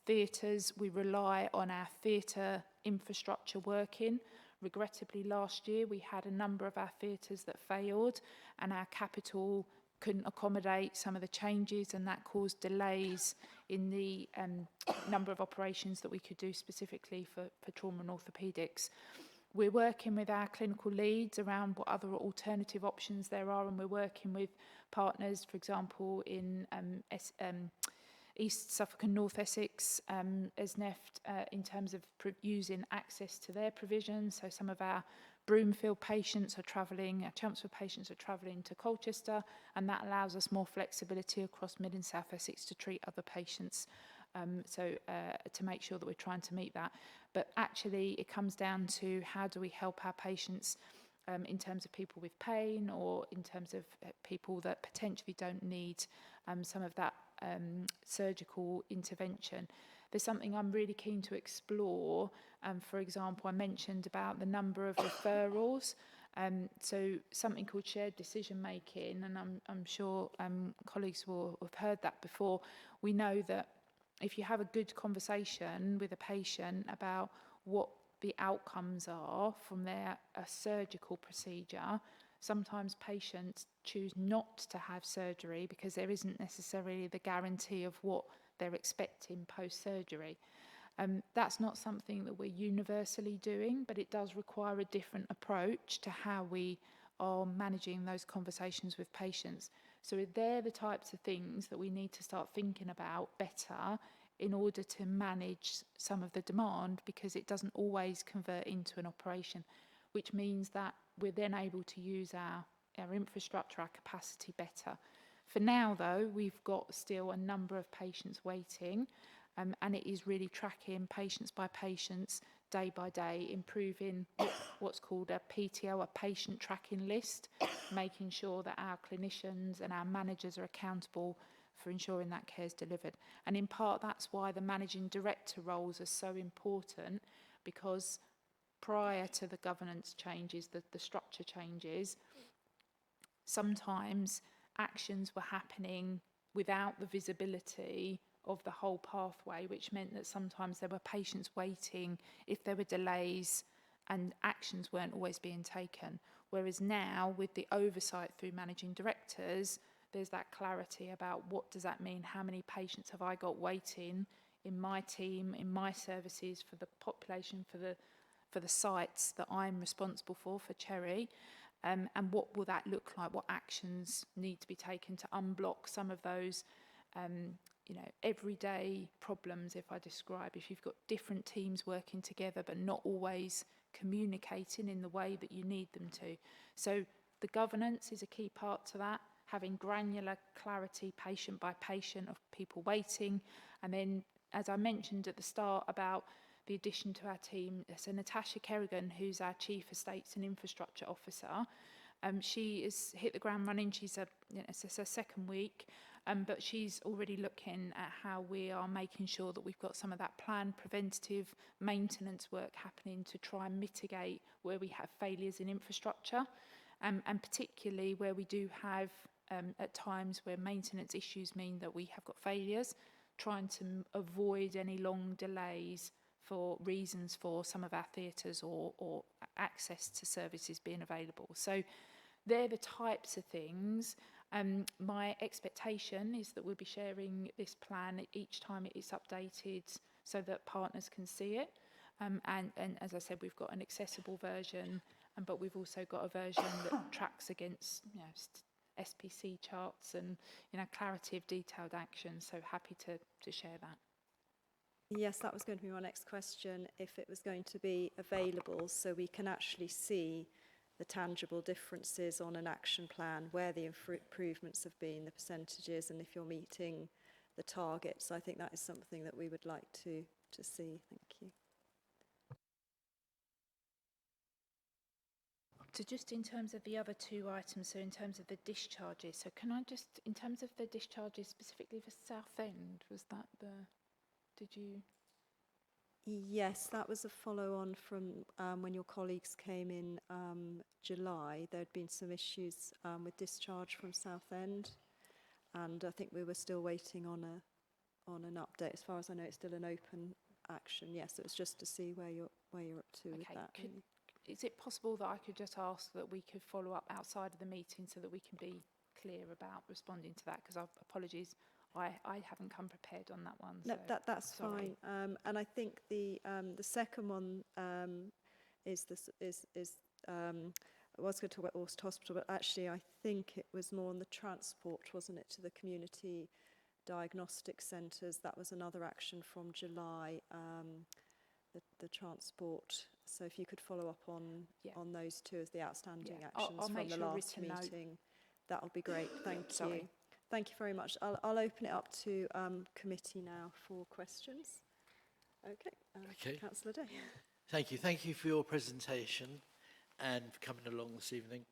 theatres, we rely on our theatre infrastructure working. Regrettably, last year we had a number of our theatres that failed, and our capital couldn't accommodate some of the changes, and that caused delays in the number of operations that we could do specifically for trauma and orthopaedics. We're working with our clinical leads around what other alternative options there are, and we're working with partners, for example, in East Suffolk and North Essex, ESNEFT, in terms of using access to their provisions. So some of our Broomfield patients are travelling, our Chelmsford patients are travelling to Colchester, and that allows us more flexibility across Mid and South Essex to treat other patients to make sure that we're trying to meet that. But actually, it comes down to how do we help our patients in terms of people with pain, or in terms of people that potentially don't need some of that surgical intervention. There's something I'm really keen to explore. For example, I mentioned about the number of referrals. So something called shared decision making, and I'm sure colleagues will have heard that before. We know that if you have a good conversation with a patient about what the outcomes are from a surgical procedure, sometimes patients choose not to have surgery because there isn't necessarily the guarantee of what they're expecting post-surgery. That's not something that we're universally doing, but it does require a different approach to how we are managing those conversations with patients. So they're the types of things that we need to start thinking about better in order to manage some of the demand, because it doesn't always convert into an operation, which means that we're then able to use our infrastructure, our capacity better. For now, though, we've got still a number of patients waiting, and it is really tracking patients by patients, day by day, improving what's called a PTO, a patient tracking list, making sure that our clinicians and our managers are accountable for ensuring that care is delivered. And in part, that's why the managing director roles are so important, because prior to the governance changes, the structure changes, sometimes actions were happening without the visibility of the whole pathway, which meant that sometimes there were patients waiting if there were delays and actions weren't always being taken. Whereas now, with the oversight through managing directors, there's that clarity about what does that mean, how many patients have I got waiting in my team, in my services, for the population, for the sites that I'm responsible for Cherry, and what will that look like, what actions need to be taken to unblock some of those everyday problems. If I describe, if you've got different teams working together but not always communicating in the way that you need them to. So the governance is a key part to that, having granular clarity patient by patient of people waiting. And then, as I mentioned at the start about the addition to our team, so Natasha Kerrigan, who's our Chief Estates and Infrastructure Officer, she has hit the ground running. She's it's her second week, but she's already looking at how we are making sure that we've got some of that planned preventative maintenance work happening to try and mitigate where we have failures in infrastructure, and particularly where we do have at times where maintenance issues mean that we have got failures, trying to avoid any long delays for reasons for some of our theatres or access to services being available. So they're the types of things. My expectation is that we'll be sharing this plan each time it is updated so that partners can see it. And as I said, we've got an accessible version, but we've also got a version that tracks against SPC charts and clarity of detailed action. So happy to share that. Yes, that was going to be my next question, if it was going to be available so we can actually see the tangible differences on an action plan, where the improvements have been, the percentages, and if you're meeting the targets. I think that is something that we would like to see. Thank you. So just in terms of the other two items, so in terms of the discharges, so can I just, in terms of the discharges specifically for Southend, was that did you? Yes, that was a follow-on from when your colleagues came in July. There had been some issues with discharge from Southend, and I think we were still waiting on an update. As far as I know, it's still an open action. Yes, it was just to see where you're up to with that. Is it possible that I could just ask that we could follow up outside of the meeting so that we can be clear about responding to that? Because apologies, I haven't come prepared on that one. No, so that's sorry. fine. And I think the second one is I was going to talk about Aust Hospital, but actually I think it was more on the transport, wasn't it, to the community diagnostic centres. That was another action from July, the transport. So if you could follow up on those two as the outstanding actions I'll from make the sure last meeting, that would be great. Thank you. Thank you very much. I'll open it up to committee now for questions. Okay, Councillor Day. Thank you. Thank you for your presentation and for coming along this evening.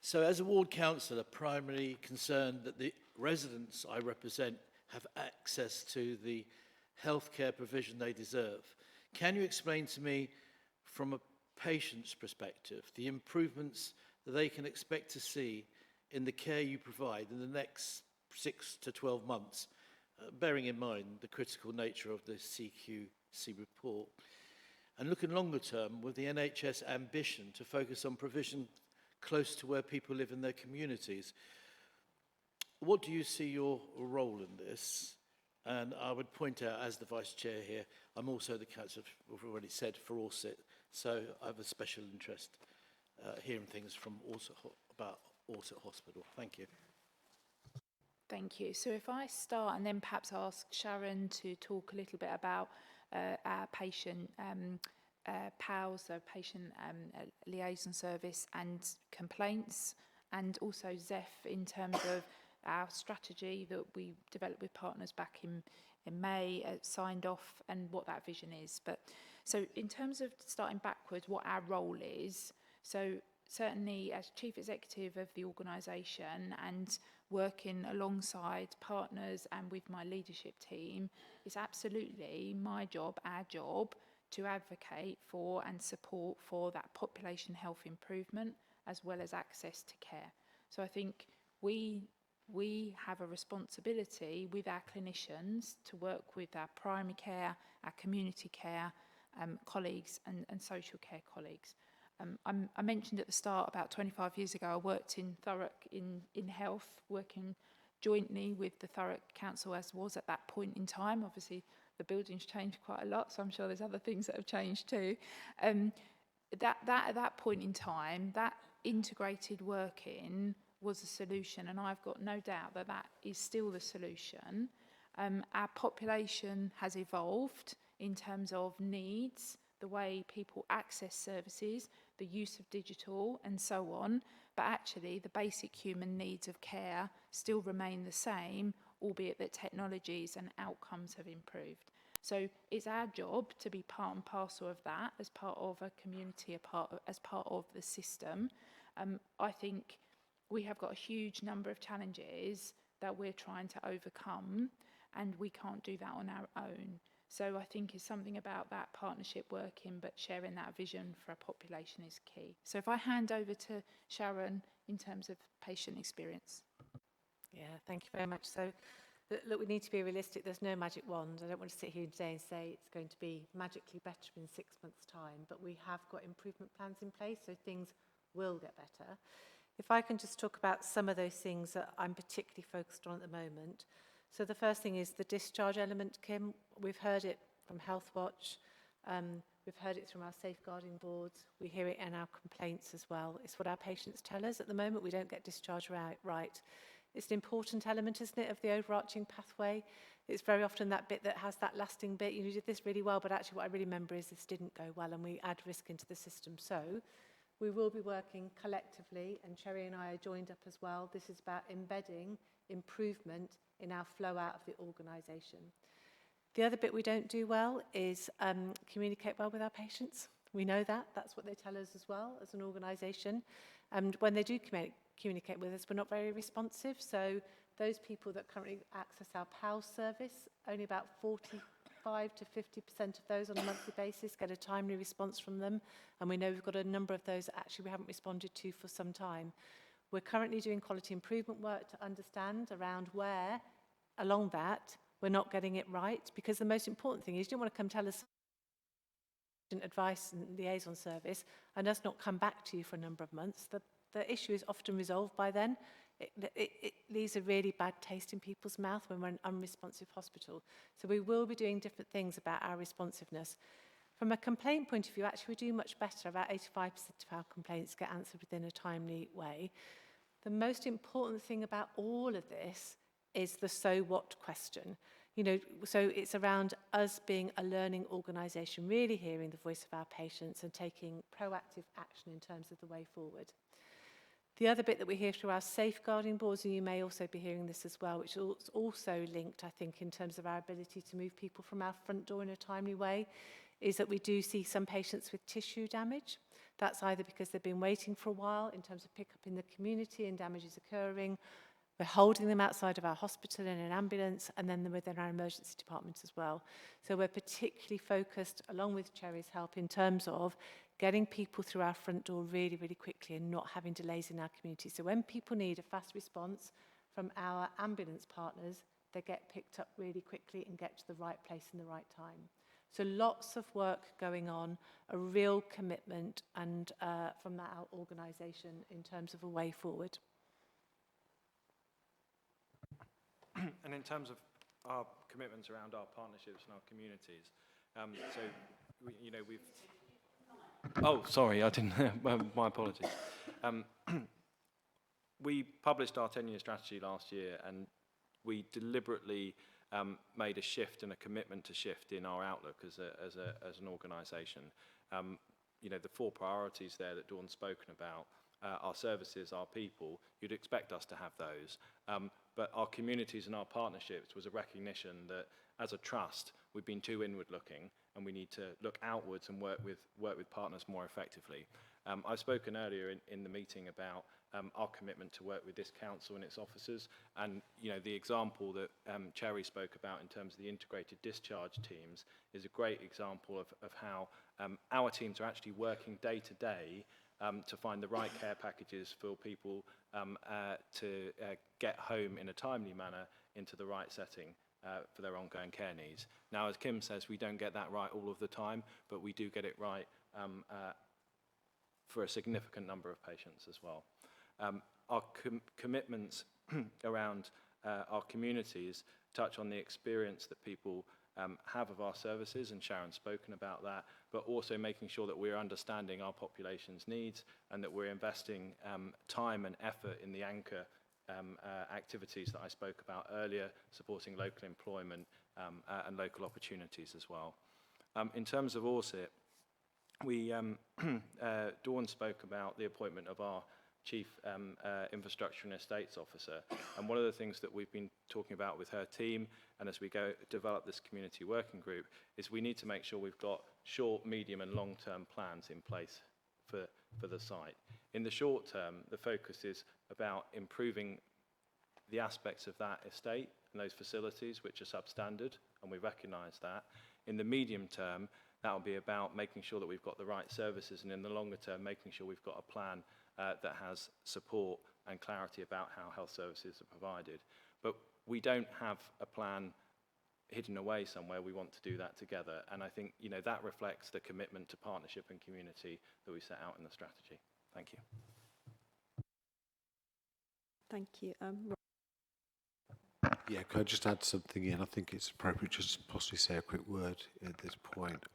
So as a ward councillor, primarily concerned that the residents I represent have access to the healthcare provision they deserve. Can you explain to me, from a patient's perspective, the improvements that they can expect to see in the care you provide in the next 6 to 12 months, bearing in mind the critical nature of the CQC report? And looking longer term, with the NHS ambition to focus on provision close to where people live in their communities, what do you see your role in this? And I would point out, as the Vice Chair here, I'm also the councillor, we've already said, for Orsett, so I have a special interest hearing things from about Orsett Hospital. Thank you. Thank you. So if I start and then perhaps ask Sharon to talk a little bit about our patient PALS, so patient liaison service, and complaints, and also ZEF in terms of our strategy that we developed with partners back in May, signed off, and what that vision is. But so in terms of starting backwards, what our role is, so certainly as Chief Executive of the organisation and working alongside partners and with my leadership team, it's absolutely my job, our job, to advocate for and support for that population health improvement as well as access to care. So I think we have a responsibility with our clinicians to work with our primary care, our community care colleagues and social care colleagues. I mentioned at the start, about 25 years ago, I worked in Thurrock in health, working jointly with the Thurrock Council as was at that point in time. Obviously, the building's changed quite a lot, so I'm sure there's other things that have changed too. At that point in time, that integrated working was a solution, and I've got no doubt that that is still the solution. Our population has evolved in terms of needs, the way people access services, the use of digital and so on, but actually the basic human needs of care still remain the same, albeit that technologies and outcomes have improved. So it's our job to be part and parcel of that, as part of a community, as part of the system. I think we have got a huge number of challenges that we're trying to overcome, and we can't do that on our own. So I think it's something about that partnership working, but sharing that vision for a population is key. So if I hand over to Sharon in terms of patient experience. Yeah, thank you very much. So, look, we need to be realistic. There's no magic wand. I don't want to sit here today and say it's going to be magically better in 6 months' time, but we have got improvement plans in place, so things will get better. If I can just talk about some of those things that I'm particularly focused on at the moment. So the first thing is the discharge element, Kim. We've heard it from Health Watch. We've heard it from our safeguarding boards. We hear it in our complaints as well. It's what our patients tell us. At the moment, we don't get discharge right. It's an important element, isn't it, of the overarching pathway. It's very often that bit that has that lasting bit. You did this really well, but actually what I really remember is this didn't go well, and we add risk into the system. So we will be working collectively, and Cherry and I are joined up as well. This is about embedding improvement in our flow out of the organisation. The other bit we don't do well is communicate well with our patients. We know that. That's what they tell us as well as an organisation. And when they do communicate with us, we're not very responsive. So those people that currently access our PALS service, only about 45 to 50% of those on a monthly basis get a timely response from them. And we know we've got a number of those that actually we haven't responded to for some time. We're currently doing quality improvement work to understand around where, along that, we're not getting it right. Because the most important thing is you don't want to come tell us advice and liaison service and us not come back to you for a number of months. The issue is often resolved by then. It leaves a really bad taste in people's mouth when we're an unresponsive hospital. So we will be doing different things about our responsiveness. From a complaint point of view, actually we do much better. About 85% of our complaints get answered within a timely way. The most important thing about all of this is the so what question. So it's around us being a learning organisation, really hearing the voice of our patients and taking proactive action in terms of the way forward. The other bit that we hear through our safeguarding boards, and you may also be hearing this as well, which is also linked, I think, in terms of our ability to move people from our front door in a timely way, is that we do see some patients with tissue damage. That's either because they've been waiting for a while in terms of pick-up in the community and damage is occurring. We're holding them outside of our hospital in an ambulance, and then within our emergency department as well. So we're particularly focused, along with Cherry's help, in terms of getting people through our front door really, really quickly and not having delays in our community. So when people need a fast response from our ambulance partners, they get picked up really quickly and get to the right place in the right time. So lots of work going on, a real commitment and from that organisation in terms of a way forward. And in terms of our commitments around our partnerships and our communities, so we've. Oh, sorry, I didn't. My apologies. We published our 10-year strategy last year, and we deliberately made a shift and a commitment to shift in our outlook as an organisation. The 4 priorities there that Dawn's spoken about. Our services, our people, you'd expect us to have those. But our communities and our partnerships was a recognition that as a trust, we've been too inward looking and we need to look outwards and work with partners more effectively. I've spoken earlier in the meeting about our commitment to work with this council and its officers, and the example that Cherry spoke about in terms of the integrated discharge teams is a great example of how our teams are actually working day to day to find the right care packages for people to get home in a timely manner into the right setting for their ongoing care needs. Now, as Kim says, we don't get that right all of the time, but we do get it right for a significant number of patients as well. Our commitments around our communities touch on the experience that people have of our services, and Sharon's spoken about that, but also making sure that we're understanding our population's needs and that we're investing time and effort in the anchor activities that I spoke about earlier, supporting local employment and local opportunities as well. In terms of ORSIT, Dawn spoke about the appointment of our Chief Infrastructure and Estates Officer, and one of the things that we've been talking about with her team and as we go develop this community working group is we need to make sure we've got short, medium and long-term plans in place for the site. In the short term, the focus is about improving the aspects of that estate and those facilities which are substandard, and we recognise that. In the medium term, that will be about making sure that we've got the right services, and in the longer term, making sure we've got a plan that has support and clarity about how health services are provided. But we don't have a plan hidden away somewhere. We want to do that together, and I think that reflects the commitment to partnership and community that we set out in the strategy. Thank you. Thank you. Yeah, could I just add something in? I think it's appropriate just to possibly say a quick word at this point.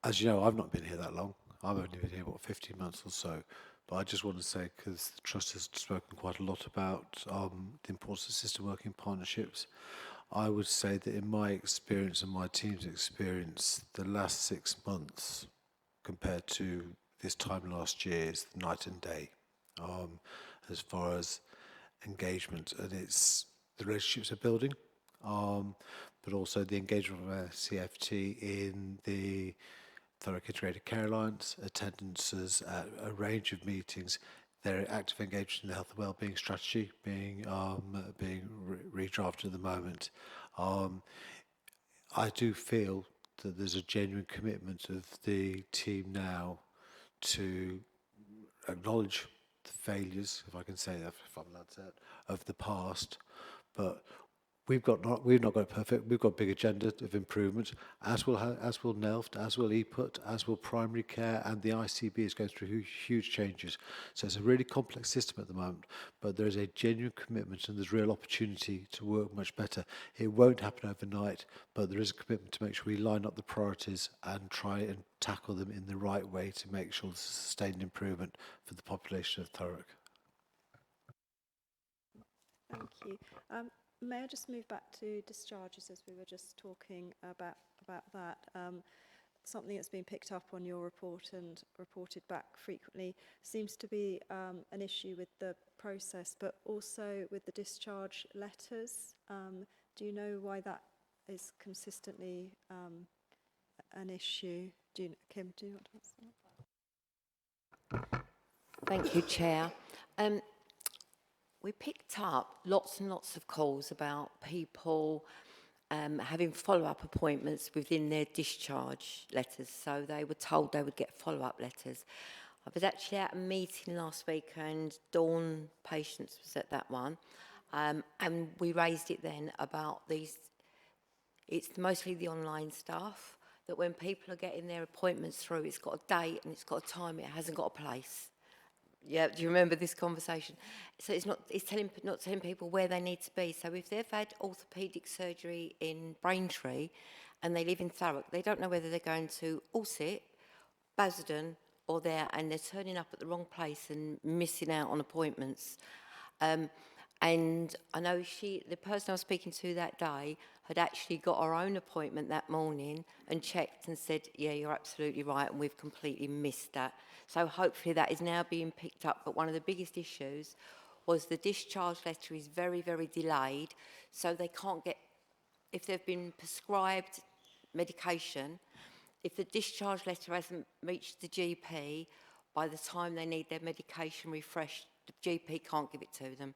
As you know, I've not been here that long. I've only been here, 15 months or so. But I just want to say, because the Trust has spoken quite a lot about the importance of system working partnerships, I would say that in my experience and my team's experience, the last 6 months compared to this time last year is night and day as far as engagement, and it's the relationships are building, but also the engagement of our CFT in the Thurrock Integrated Care Alliance, attendances at a range of meetings, their active engagement in the health and wellbeing strategy being redrafted at the moment. I do feel that there's a genuine commitment of the team now to acknowledge the failures, if I can say that, if I'm allowed to say it, of the past, but we've not got it perfect. We've got a big agenda of improvement, as will NELFT, as will EPUT, as will primary care, and the ICB is going through huge changes. So it's a really complex system at the moment, but there is a genuine commitment and there's real opportunity to work much better. It won't happen overnight, but there is a commitment to make sure we line up the priorities and try and tackle them in the right way to make sure there's sustained improvement for the population of Thurrock. Thank you. May I just move back to discharges, as we were just talking about that? something that's been picked up on your report and reported back frequently, seems to be an issue with the process, but also with the discharge letters. Do you know why that is consistently an issue? Kim, do you want to answer that? Thank you, Chair. We picked up lots and lots of calls about people having follow-up appointments within their discharge letters. So they were told they would get follow-up letters. I was actually at a meeting last week and Dawn Patience was at that one. And we raised it then about these, it's mostly the online stuff, that when people are getting their appointments through, it's got a date and it's got a time, it hasn't got a place. Yeah, do you remember this conversation? So it's not telling people where they need to be. So if they've had orthopaedic surgery in Braintree and they live in Thurrock, they don't know whether they're going to Alsip, Basildon or there, and they're turning up at the wrong place and missing out on appointments. And I know the person I was speaking to that day had actually got her own appointment that morning and checked and said, yeah, you're absolutely right, and we've completely missed that. So hopefully that is now being picked up. But one of the biggest issues was the discharge letter is very, very delayed. So they can't get, if they've been prescribed medication, if the discharge letter hasn't reached the GP, by the time they need their medication refreshed, the GP can't give it to them.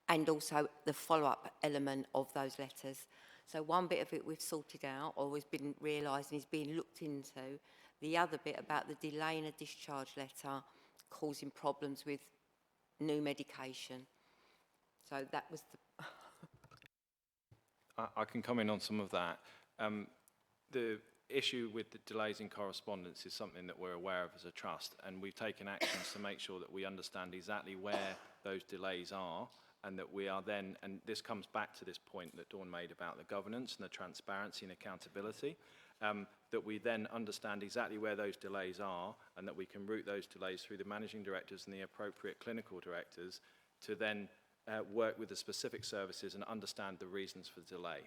And also the follow-up element of those letters. So one bit of it we've sorted out, or has been realised and is being looked into. The other bit about the delay in a discharge letter causing problems with new medication. So that was the... I can comment on some of that. The issue with the delays in correspondence is something that we're aware of as a trust, and we've taken actions to make sure that we understand exactly where those delays are, and that we are then, and this comes back to this point that Dawn made about the governance and the transparency and accountability, that we then understand exactly where those delays are, and that we can route those delays through the managing directors and the appropriate clinical directors to then work with the specific services and understand the reasons for the delay.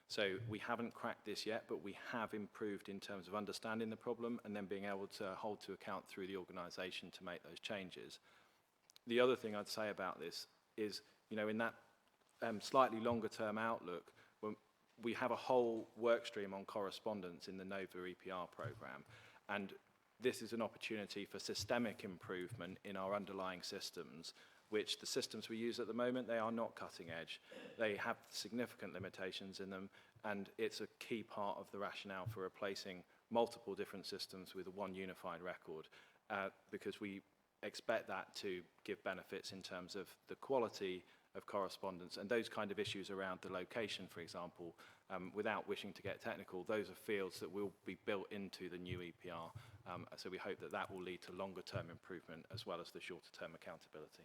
So we haven't cracked this yet, but we have improved in terms of understanding the problem and then being able to hold to account through the organisation to make those changes. The other thing I'd say about this is, you know, in that slightly longer term outlook, when we have a whole work stream on correspondence in the NOVA EPR programme, and this is an opportunity for systemic improvement in our underlying systems, which the systems we use at the moment, they are not cutting edge. They have significant limitations in them, and it's a key part of the rationale for replacing multiple different systems with one unified record, because we expect that to give benefits in terms of the quality of correspondence and those kind of issues around the location, for example. Without wishing to get technical, those are fields that will be built into the new EPR. So we hope that that will lead to longer term improvement as well as the shorter term accountability.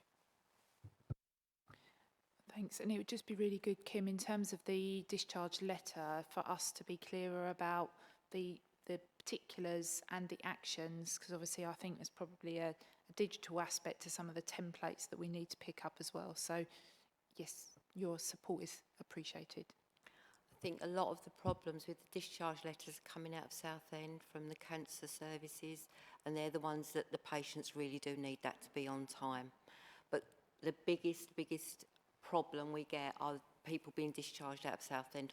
Thanks. And it would just be really good, Kim, in terms of the discharge letter, for us to be clearer about the particulars and the actions, because obviously I think there's probably a digital aspect to some of the templates that we need to pick up as well. So yes, your support is appreciated. I think a lot of the problems with the discharge letters coming out of Southend from the cancer services, and they're the ones that the patients really do need that to be on time. But the biggest problem we get are people being discharged out of Southend